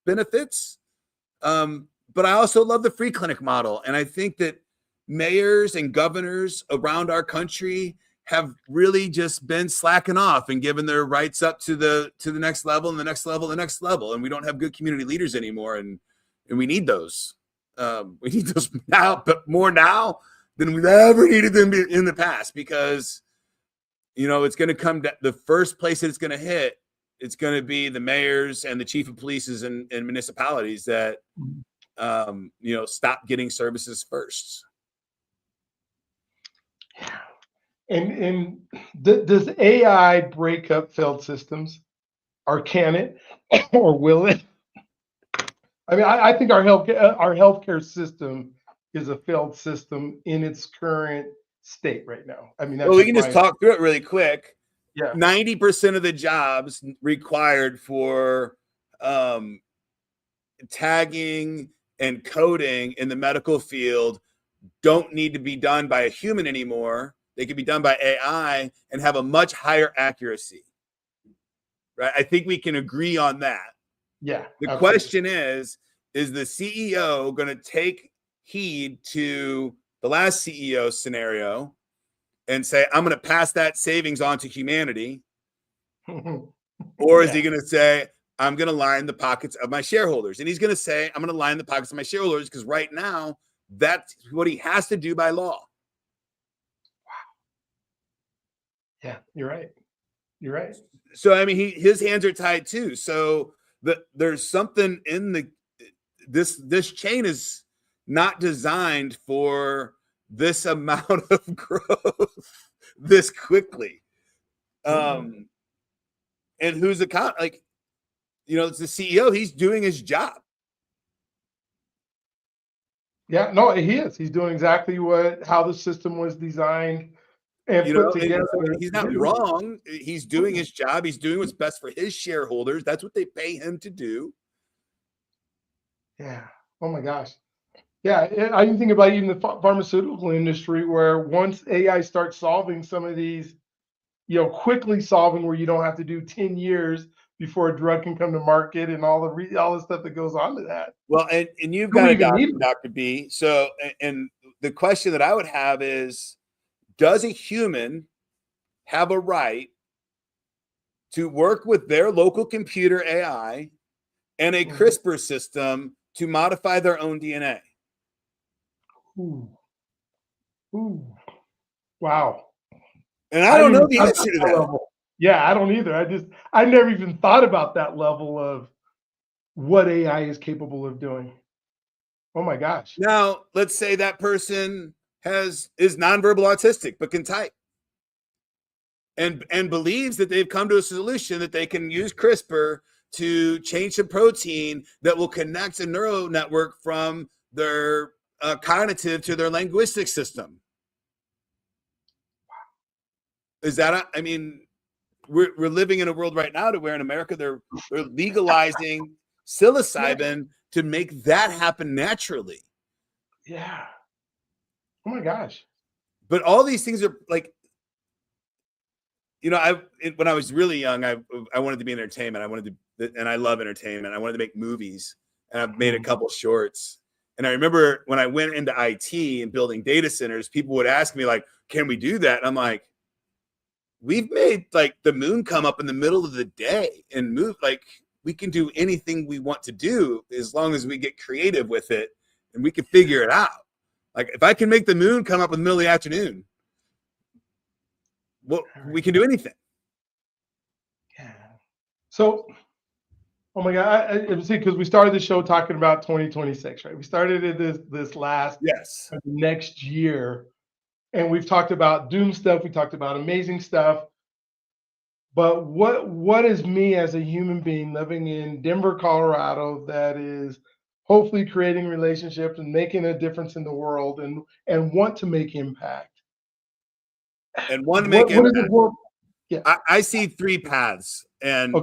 benefits. But I also love the free clinic model. And I think that mayors and governors around our country have really just been slacking off and giving their rights up to the next level and the next level, the next level. And we don't have good community leaders anymore. And we need those. We need those now, but more now than we've ever needed them in the past, because, it's going to come to the first place that it's going to hit. It's going to be the mayors and the chief of polices and municipalities that, stop getting services first. And does AI break up failed systems, or can it, or will it? I mean, I think our healthcare system is a failed system in its current state right now. I mean, that's we can just talk through it really quick. Yeah. 90% of the jobs required for tagging and coding in the medical field don't need to be done by a human anymore. They can be done by AI and have a much higher accuracy. Right? I think we can agree on that. Yeah. The absolutely. question is the CEO going to take heed to the last CEO scenario and say, I'm going to pass that savings on to humanity? Or is he going to say, I'm going to line the pockets of my shareholders? And he's going to say, I'm going to line the pockets of my shareholders, because right now, that's what he has to do by law. Yeah, you're right. You're right. So, I mean, his hands are tied too. So there's something in this chain is not designed for this amount of growth this quickly. And who's it's the CEO, he's doing his job. Yeah, no, he is. He's doing exactly how the system was designed and put together. He's not wrong. He's doing his job. He's doing what's best for his shareholders. That's what they pay him to do. Yeah. Oh my gosh. Yeah, I can think about even the pharmaceutical industry, where once AI starts solving some of these, quickly solving, where you don't have to do 10 years before a drug can come to market, and all the stuff that goes on to that. Well, and you've got a doctor, Dr. B. So, and the question that I would have is, does a human have a right to work with their local computer AI and a CRISPR system to modify their own DNA? Ooh. Wow. And I don't know the answer to that. Level. Yeah, I don't either. I never even thought about that level of what AI is capable of doing. Oh my gosh. Now, let's say that person is nonverbal autistic, but can type. And believes that they've come to a solution that they can use CRISPR to change the protein that will connect a neural network from their cognitive to their linguistic system. Is that, we're living in a world right now to where in America they're legalizing psilocybin to make that happen naturally. Yeah. Oh my gosh. But all these things are like, when I was really young, I wanted to be in entertainment. And I love entertainment. I wanted to make movies, and I've made a couple shorts. And I remember when I went into IT and building data centers, people would ask me like, can we do that? And I'm like, we've made like the moon come up in the middle of the day and move. Like, we can do anything we want to do as long as we get creative with it and we can figure it out. Like, if I can make the moon come up in the middle of the afternoon, well, we can do anything. Yeah. So, oh my God, I see, because we started the show talking about 2026, right? We started it this last next year, and we've talked about doom stuff. We talked about amazing stuff. But what is me as a human being living in Denver, Colorado, that is hopefully creating relationships and making a difference in the world, and want to make impact? And want to make impact. Yeah. I see three paths, and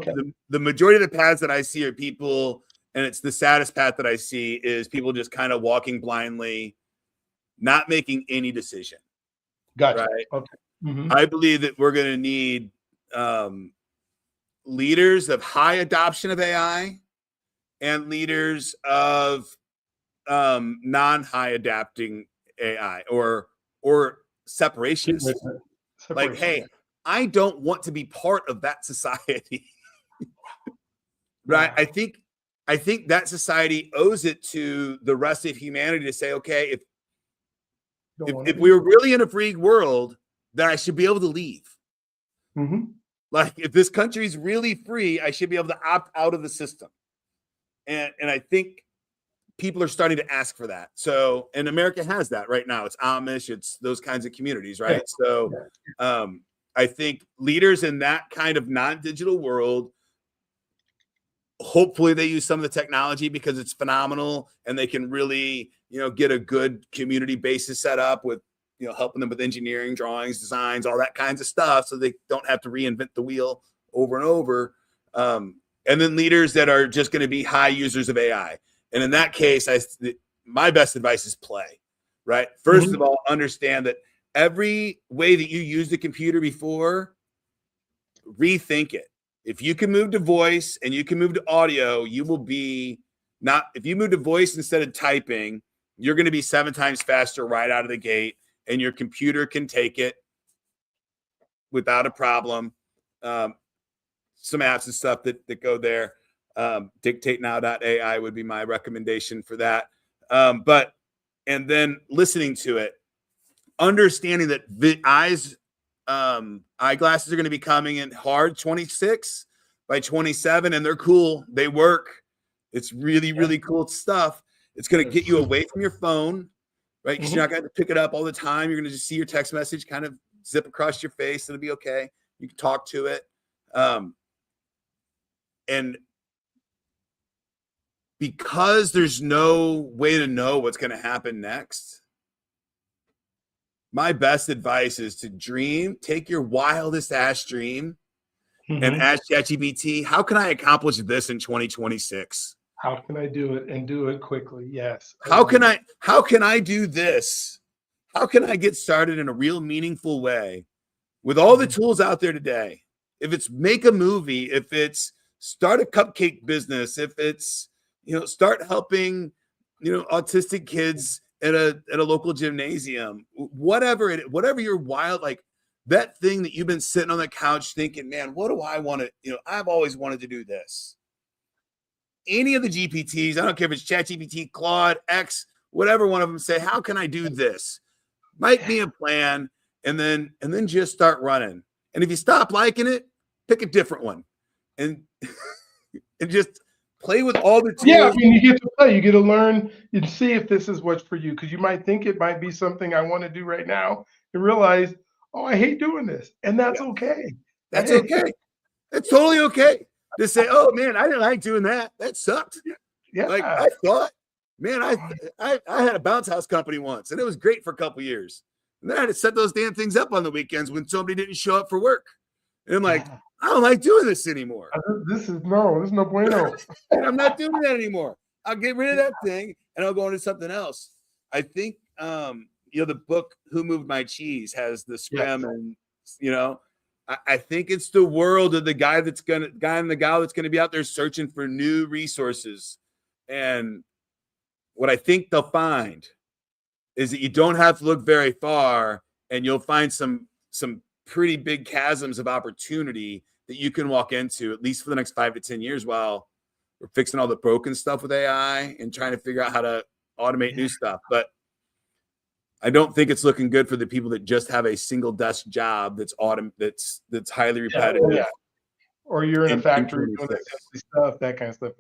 the majority of the paths that I see are people, and it's the saddest path that I see is people just kind of walking blindly, not making any decision. Gotcha. Right. Okay. Mm-hmm. I believe that we're going to need leaders of high adoption of AI and leaders of non-high adapting AI or separationist. Like, hey, I don't want to be part of that society. Right? Yeah. I think that society owes it to the rest of humanity to say, okay, if we were really in a free world, then I should be able to leave. Mm-hmm. Like, if this country is really free, I should be able to opt out of the system. And I think people are starting to ask for that. So, and America has that right now. It's Amish, it's those kinds of communities, right? Yeah. So, I think leaders in that kind of non-digital world, hopefully they use some of the technology because it's phenomenal and they can really, get a good community basis set up with, helping them with engineering, drawings, designs, all that kinds of stuff. So they don't have to reinvent the wheel over and over. And then leaders that are just going to be high users of AI. And in that case, my best advice is play, right? First of all, understand that every way that you used the computer before, rethink it. If you can move to voice and you can move to audio, you will be if you move to voice instead of typing, you're going to be 7 times faster right out of the gate, and your computer can take it without a problem. Some apps and stuff that go there. DictateNow.ai would be my recommendation for that. And then listening to it, understanding that eyeglasses are going to be coming in hard 26 by 27, and they're cool. They work. It's really, really cool stuff. It's going to get you away from your phone, right? Because you're not going to pick it up all the time. You're going to just see your text message kind of zip across your face. It'll be okay. You can talk to it. And because there's no way to know what's going to happen next, my best advice is to dream, take your wildest ass dream and ask ChatGPT, how can I accomplish this in 2026? How can I do it and do it quickly? Yes. How can I do this? How can I get started in a real meaningful way with all the tools out there today? If it's make a movie, if it's start a cupcake business, if it's, start helping, autistic kids at a local gymnasium, whatever you're wild, like that thing that you've been sitting on the couch thinking, man, what do I want to, I've always wanted to do this. Any of the GPTs, I don't care if it's ChatGPT, Claude, X, whatever one of them, say, how can I do this? Make me a plan and then just start running. And if you stop liking it, pick a different one and just play with all the tools. Yeah, I mean, you get to play, you get to learn and see if this is what's for you. Because you might think it might be something I want to do right now and realize, oh, I hate doing this. And that's okay. That's okay. It's totally okay to say, oh man, I didn't like doing that. That sucked. Yeah. Like I thought, man, I had a bounce house company once and it was great for a couple years. And then I had to set those damn things up on the weekends when somebody didn't show up for work. And I'm like, I don't like doing this anymore. This is no bueno. And I'm not doing that anymore. I'll get rid of that thing and I'll go into something else. I think, the book Who Moved My Cheese has the scrim and, I think it's the world of the guy and the gal that's going to be out there searching for new resources. And what I think they'll find is that you don't have to look very far and you'll find some pretty big chasms of opportunity that you can walk into, at least for the next 5 to 10 years, while we're fixing all the broken stuff with AI and trying to figure out how to automate new stuff. But I don't think it's looking good for the people that just have a single desk job that's highly repetitive. Yeah. Or you're in a factory doing assembly stuff, that kind of stuff.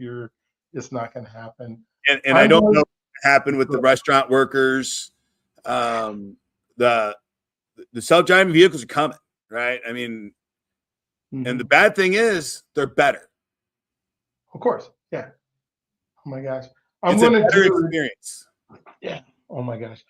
It's not going to happen. And I don't know what happened with the restaurant workers. The self-driving vehicles are coming, right? I mean, and the bad thing is they're better. Of course. Yeah. Oh my gosh. It's a better experience. Yeah. Oh my gosh.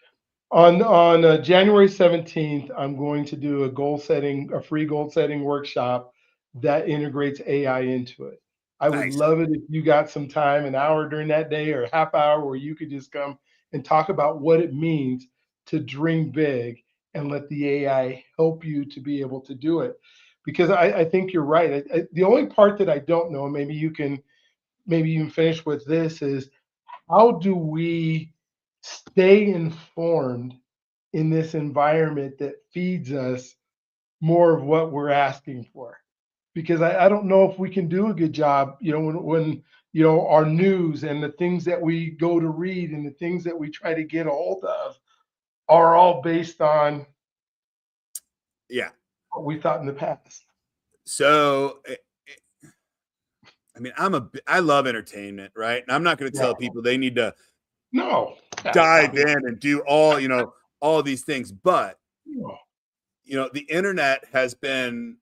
On January 17th, I'm going to do a free goal setting workshop that integrates AI into it. I would love it if you got some time, an hour during that day or a half hour, where you could just come and talk about what it means to dream big and let the AI help you to be able to do it. Because I think you're right. The only part that I don't know, maybe you can finish with this, is how do we stay informed in this environment that feeds us more of what we're asking for. Because I don't know if we can do a good job, when our news and the things that we go to read and the things that we try to get a hold of are all based on Yeah. what we thought in the past. So, I mean, I love entertainment, right? And I'm not going to tell people they need to No. dive in and do all, all these things. But, No. The internet has been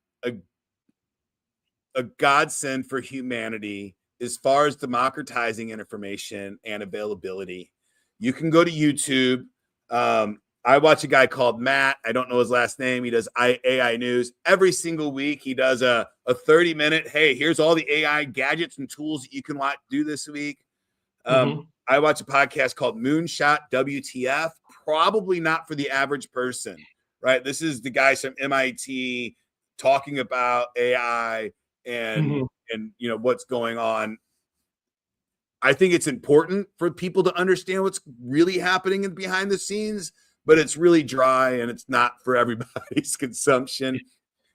a godsend for humanity as far as democratizing information and availability. You can go to YouTube. I watch a guy called Matt. I don't know his last name. He does AI news every single week. He does a 30-minute, hey, here's all the AI gadgets and tools that you can do this week. I watch a podcast called Moonshot WTF, probably not for the average person, right? This is the guys from MIT talking about AI and what's going on. I think it's important for people to understand what's really happening behind the scenes, but it's really dry and it's not for everybody's consumption.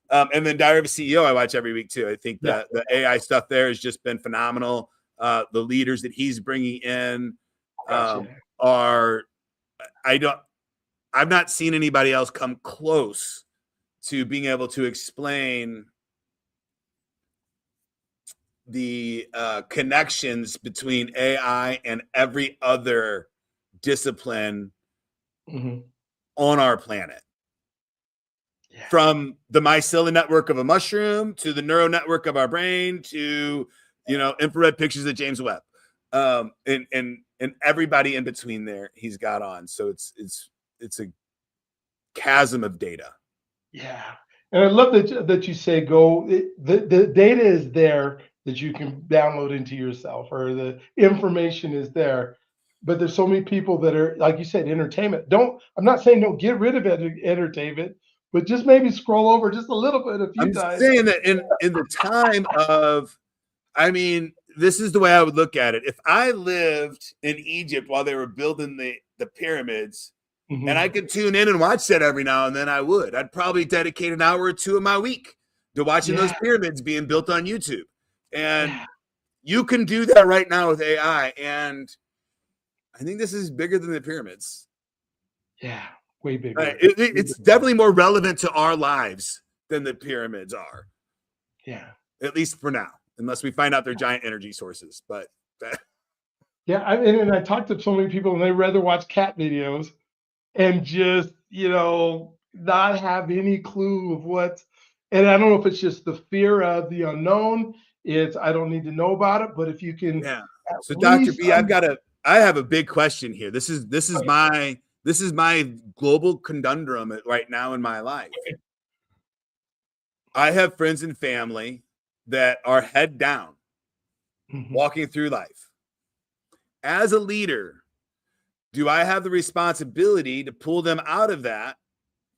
And then Diary of a CEO, I watch every week too. I think that the AI stuff there has just been phenomenal. The leaders that he's bringing in I've not seen anybody else come close to being able to explain the connections between AI and every other discipline on our planet. Yeah. From the mycelial network of a mushroom to the neural network of our brain to, infrared pictures of James Webb. And everybody in between there he's got on. So it's a chasm of data. Yeah. And I love that you say the data is there that you can download into yourself, or the information is there. But there's so many people that are, like you said, entertainment. I'm not saying don't get rid of entertainment, but just maybe scroll over just a little bit a few times. I'm saying that in the time of, this is the way I would look at it. If I lived in Egypt while they were building the pyramids, and I could tune in and watch that every now and then, I'd probably dedicate an hour or two of my week to watching those pyramids being built on YouTube. And you can do that right now with AI. And I think this is bigger than the pyramids. Yeah, way bigger. It's definitely more relevant to our lives than the pyramids are. Yeah. At least for now, unless we find out they're giant energy sources. But yeah, and I talked to so many people and they rather watch cat videos and just, not have any clue of what. And I don't know if it's just the fear of the unknown. It's I don't need to know about it, but if you can. Yeah. So Dr. B, I have a big question here. This is my global conundrum right now in my life. I have friends and family that are head down, walking through life. As a leader, do I have the responsibility to pull them out of that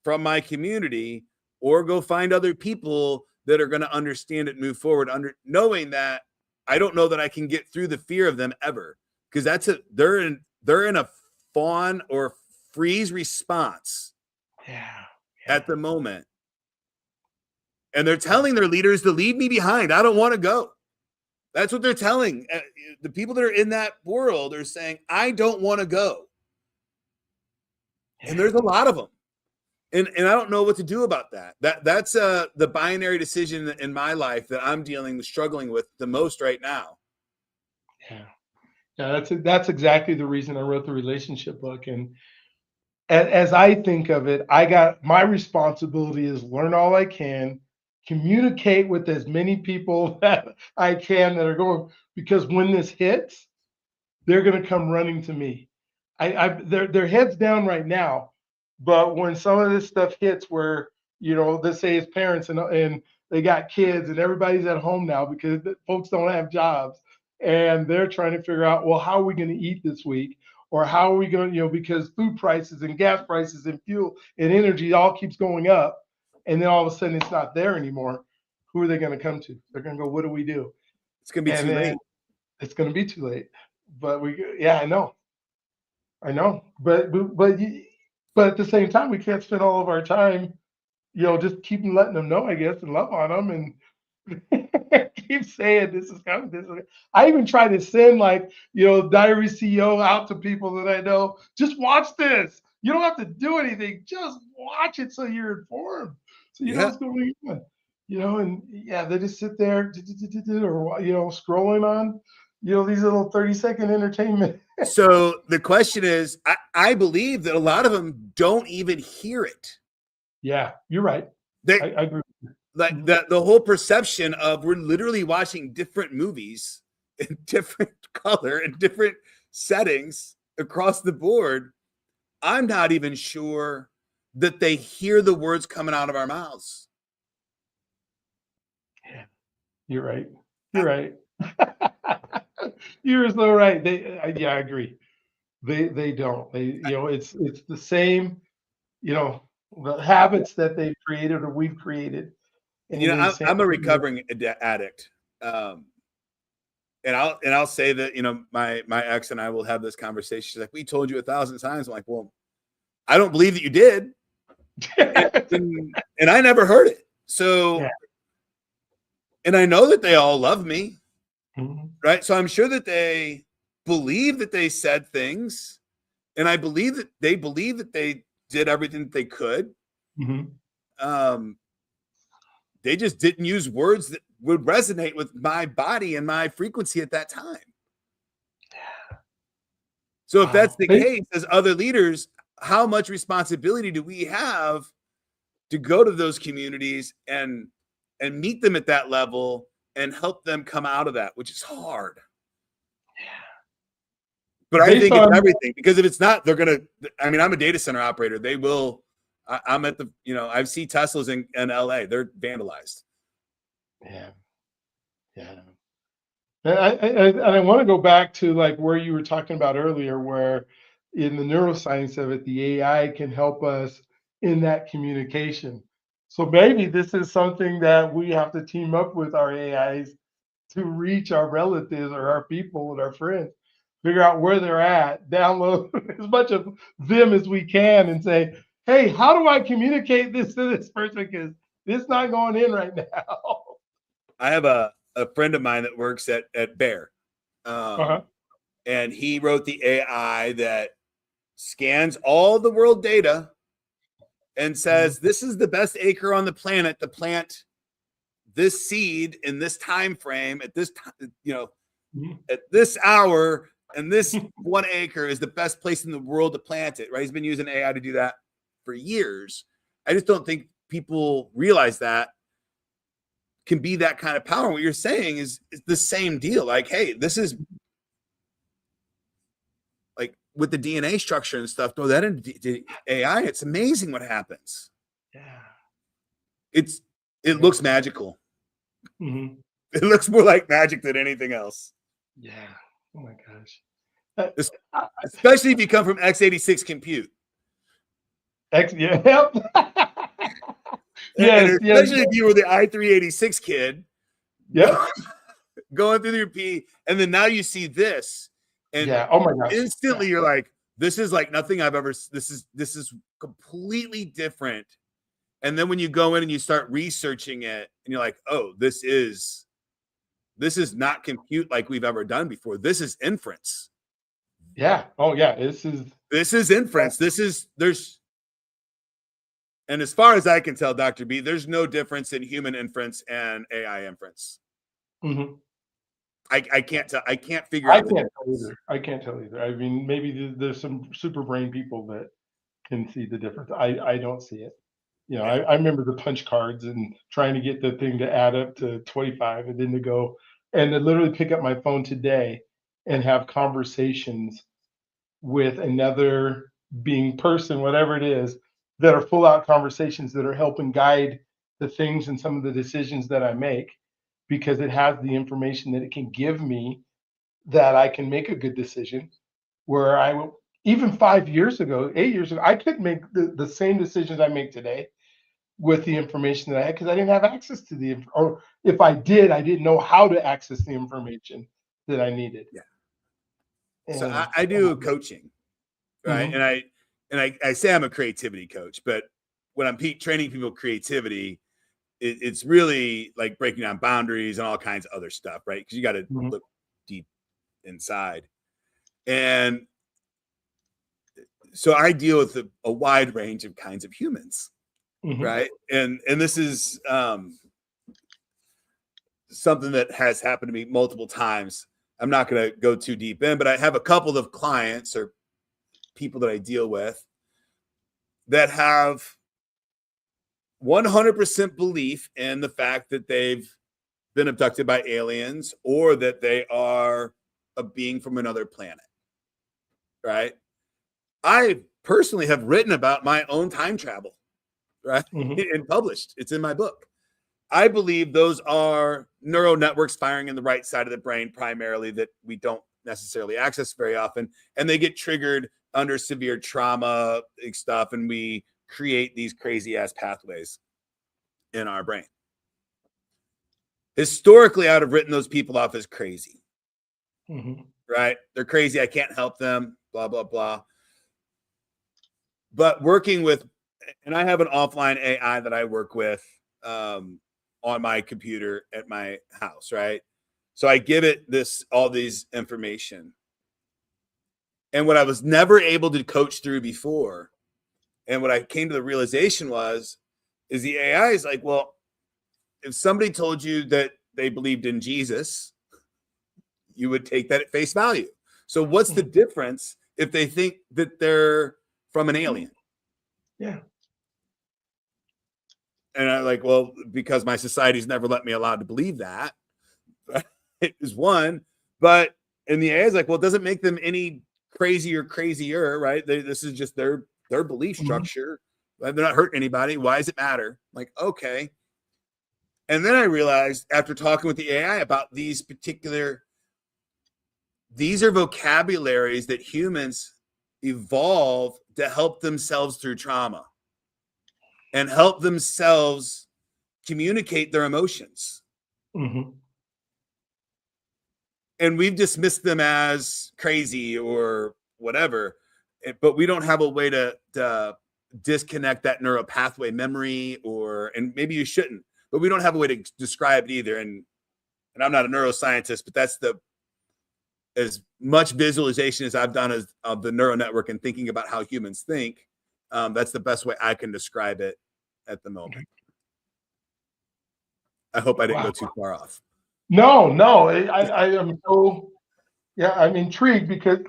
from my community, or go find other people that are going to understand it, move forward, knowing that I don't know that I can get through the fear of them ever, because they're in a fawn or freeze response at the moment. And they're telling their leaders to leave me behind. I don't want to go. That's what they're telling. The people that are in that world are saying, I don't want to go. And there's a lot of them. And I don't know what to do about that. That's the binary decision in my life that I'm struggling with the most right now. Yeah, that's exactly the reason I wrote the relationship book. And as I think of it, my responsibility is learn all I can, communicate with as many people that I can that are going, because when this hits, they're going to come running to me. They're heads down right now, but when some of this stuff hits, where let's say as parents and they got kids and everybody's at home now because folks don't have jobs, and they're trying to figure out, well, how are we going to eat this week, or how are we going to, because food prices and gas prices and fuel and energy all keeps going up, and then all of a sudden it's not there anymore. Who are they going to come to? They're going to go, what do we do? It's going to be too late. It's going to be too late. But I know. I know, but at the same time, we can't spend all of our time, just keep letting them know, I guess, and love on them, and keep saying this is coming. This is. I even try to send like diary CEO out to people that I know. Just watch this. You don't have to do anything. Just watch it so you're informed, so you know Yeah. what's going on. And yeah, they just sit there or scrolling on these little 30-second entertainment. So the question is, I believe that a lot of them don't even hear it. Yeah, you're right. They I agree. like the whole perception of we're literally watching different movies in different color and different settings across the board. I'm not even sure that they hear the words coming out of our mouths. Yeah, you're right. You're right. You're so right. Yeah, I agree. They don't. It's the same. The habits that they've created or we've created, and then I'm a recovering addict, and I'll say that my ex and I will have this conversation. She's like, "We told you 1,000 times." I'm like, "Well, I don't believe that you did," and I never heard it. So, yeah. and I know that they all love me, Mhm. right? So I'm sure that they believe that they said things, and I believe that they did everything that they could. Mhm. They just didn't use words that would resonate with my body and my frequency at that time. So if that's Wow. the case, as other leaders, how much responsibility do we have to go to those communities and meet them at that level and help them come out of that, which is hard. But I think it's everything, because if it's not, they're going to, I'm a data center operator. They will, I'm at the, I've seen Teslas in LA. They're vandalized. Yeah. Yeah. And I want to go back to like where you were talking about earlier, where in the neuroscience of it, the AI can help us in that communication. So maybe this is something that we have to team up with our AIs to reach our relatives or our people and our friends, figure out where they're at, download as much of them as we can, and say, "Hey, how do I communicate this to this person? Because it's not going in right now." I have a friend of mine that works at Bear. Uh-huh. And he wrote the AI that scans all the world data and says, this is the best acre on the planet to plant this seed in this time frame at this time, at this hour, and this 1 acre is the best place in the world to plant it, right? He's been using AI to do that for years. I just don't think people realize that can be that kind of power. What you're saying is the same deal. Like, hey, this is like with the DNA structure and stuff. Throw that into AI. It's amazing what happens. Yeah. It looks magical. Mm-hmm. It looks more like magic than anything else. Yeah. Oh my gosh. Especially if you come from x86 compute. Yeah. Yep. And Yes. Yes. especially if you were the i386 kid. Yep. Going through your P, and then now you see and yeah. Oh my gosh. instantly you're like, this is like nothing I've ever. This is completely different. And then when you go in and you start researching it, and you're like, oh, this is not compute like we've ever done before. This is inference. Yeah. Oh yeah. This is inference. And as far as I can tell, Dr. B, there's no difference in human inference and AI inference. Mm-hmm. I can't tell. I can't figure out. I can't tell either. I mean, maybe there's some super brain people that can see the difference. I don't see it. Yeah. I remember the punch cards and trying to get the thing to add up to 25 and then to go and to literally pick up my phone today and have conversations with another being person, whatever it is, that are full out conversations that are helping guide the things and some of the decisions that I make because it has the information that it can give me that I can make a good decision. Where even 5 years ago, 8 years ago, I couldn't make the same decisions I make today with the information that I had because I didn't have access to or if I did, I didn't know how to access the information that I needed. Yeah. And So I do coaching, right? I say I'm a creativity coach, but when I'm training people creativity, it's really like breaking down boundaries and all kinds of other stuff, right? Because you got to look deep inside. And so I deal with a wide range of kinds of humans, right? And this is something that has happened to me multiple times. I'm not going to go too deep in, but I have a couple of clients or people that I deal with that have 100% belief in the fact that they've been abducted by aliens or that they are a being from another planet, right? I personally have written about my own time travel, right? And published. It's in my book. I believe those are neural networks firing in the right side of the brain primarily that we don't necessarily access very often. And they get triggered under severe trauma and stuff. And we create these crazy ass pathways in our brain. Historically, I would have written those people off as crazy, right? They're crazy. I can't help them, blah, blah, blah. But working with, and I have an offline AI that I work with on my computer at my house, right? So I give it all these information. And what I was never able to coach through before, and what I came to the realization is the AI is like, well, if somebody told you that they believed in Jesus, you would take that at face value. So what's the difference if they think that they're from an alien? Yeah. And I'm like, well, because my society's never let me allowed to believe that. It is one. But in the AI is like, well, it doesn't make them any crazier, right? This is just their belief structure. They're not hurting anybody. Why does it matter? Like, okay. And then I realized after talking with the AI about these are vocabularies that humans evolve to help themselves through trauma and help themselves communicate their emotions. And we've dismissed them as crazy or whatever, but we don't have a way to disconnect that neural pathway memory, and maybe you shouldn't, but we don't have a way to describe it either. And I'm not a neuroscientist, but that's as much visualization as I've done of the neural network and thinking about how humans think. That's the best way I can describe it at the moment. I hope I didn't go too far off. No, I am I'm intrigued because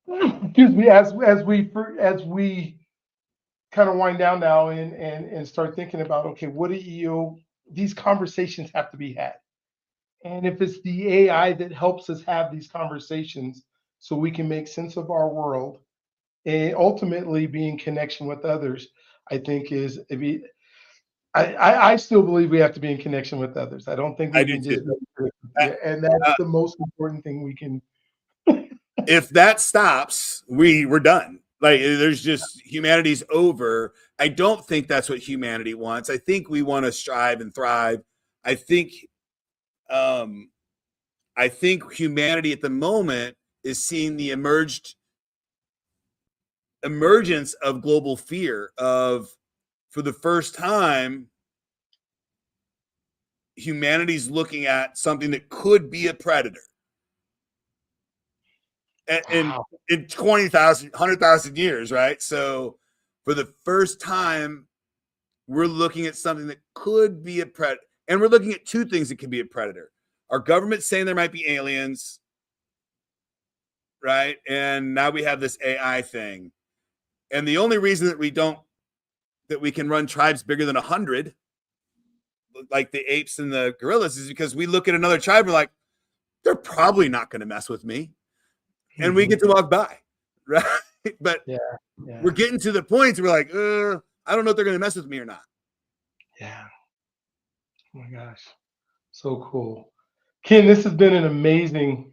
excuse me, as we kind of wind down now and start thinking about, okay, what these conversations have to be had. And if it's the AI that helps us have these conversations so we can make sense of our world and ultimately be in connection with others, I think I still believe we have to be in connection with others. I don't think we can just, and that's the most important thing we can. If that stops, we're done. Like, there's just, humanity's over. I don't think that's what humanity wants. I think we want to strive and thrive. I think humanity at the moment is seeing the emergence of global fear for the first time, humanity's looking at something that could be a predator. In 20,000, 100,000 years, right? So for the first time, we're looking at something that could be a predator. And we're looking at two things that can be a predator. Our government's saying there might be aliens, right? And now we have this AI thing. And the only reason that we can run tribes bigger than 100, like the apes and the gorillas, is because we look at another tribe and we're like, they're probably not going to mess with me. And we get to walk by, right? But we're getting to the point where we're like, I don't know if they're going to mess with me or not. Yeah. Oh my gosh. So cool. Ken, this has been an amazing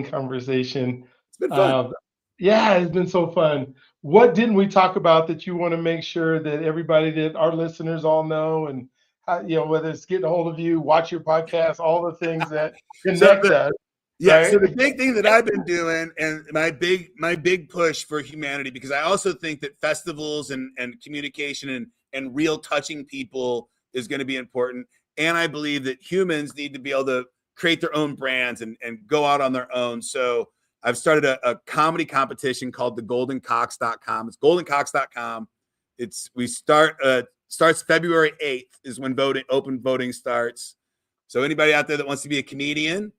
conversation. It's been fun. It's been so fun. What didn't we talk about that you want to make sure that everybody, that our listeners all know, and how, whether it's getting a hold of you, watch your podcast, all the things that connect us? Yeah. So right? the big thing that I've been doing, and my big push for humanity, because I also think that festivals and communication and real touching people is going to be important. And I believe that humans need to be able to create their own brands and go out on their own. So I've started a comedy competition called the goldencox.com. It's goldencox.com. Starts February 8th is when open voting starts. So anybody out there that wants to be a comedian,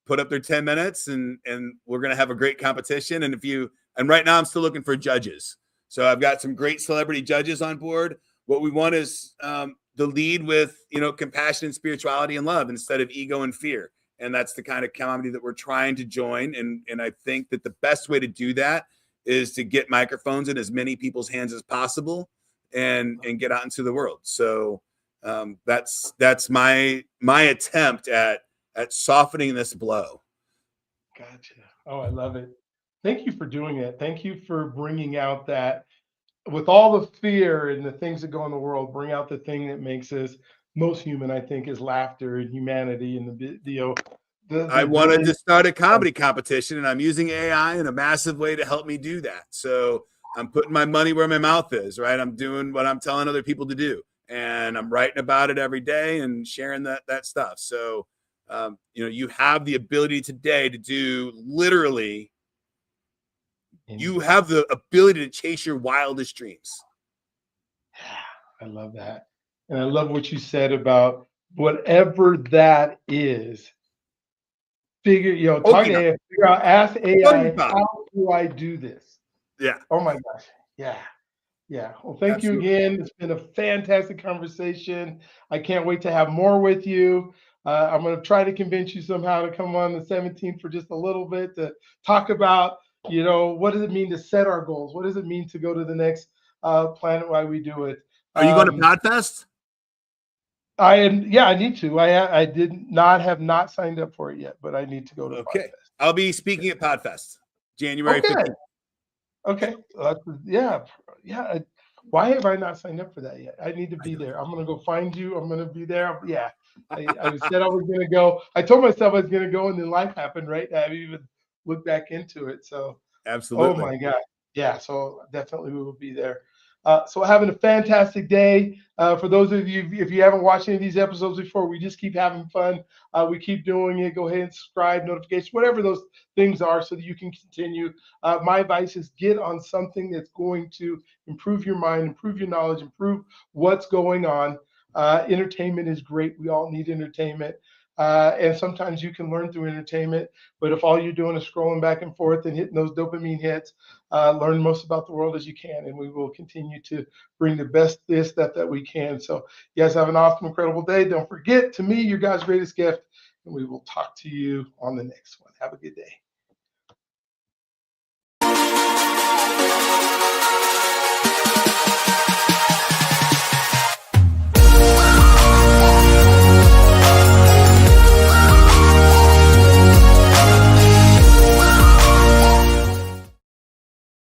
put up their 10 minutes and we're going to have a great competition. And right now I'm still looking for judges. So I've got some great celebrity judges on board. What we want is the lead with, compassion and spirituality and love instead of ego and fear. And that's the kind of comedy that we're trying to join. And I think that the best way to do that is to get microphones in as many people's hands as possible and get out into the world. So that's my attempt at softening this blow. Gotcha. Oh, I love it. Thank you for doing it. Thank you for bringing out that, with all the fear and the things that go in the world, bring out the thing that makes us most human, I think, is laughter and humanity and the I wanted ability. to start a comedy competition, and I'm using AI in a massive way to help me do that. So I'm putting my money where my mouth is, right? I'm doing what I'm telling other people to do, and I'm writing about it every day and sharing that stuff. So, you have the ability today to do literally. You have the ability to chase your wildest dreams. I love that. And I love what you said about whatever that is. Talk to AI, figure out, ask AI, how do I do this? Yeah. Oh my gosh. Yeah. Yeah. Well, thank you Absolutely. again. It's been a fantastic conversation. I can't wait to have more with you. I'm going to try to convince you somehow to come on the 17th for just a little bit to talk about, what does it mean to set our goals? What does it mean to go to the next planet while we do it? Are you going to Podfest? I need to. I did not have not signed up for it yet, but I need to go to Okay. Podfest. I'll be speaking at Podfest, January 15th. Okay. Yeah. Why have I not signed up for that yet? I need to be there. I'm gonna go find you. I'm gonna be there. Yeah. I said I was gonna go. I told myself I was gonna go, and then life happened, right? I haven't even looked back into it. So, oh Absolutely. my God. Yeah. So definitely we will be there. So having a fantastic day. For those of you, if you haven't watched any of these episodes before, we just keep having fun. We keep doing it. Go ahead and subscribe, notifications, whatever those things are, so that you can continue. My advice is get on something that's going to improve your mind, improve your knowledge, improve what's going on. Entertainment is great. We all need entertainment. And sometimes you can learn through entertainment. But if all you're doing is scrolling back and forth and hitting those dopamine hits, learn most about the world as you can. And we will continue to bring the best stuff that we can. So you guys have an awesome, incredible day. Don't forget, to me, your God's greatest gift. And we will talk to you on the next one. Have a good day.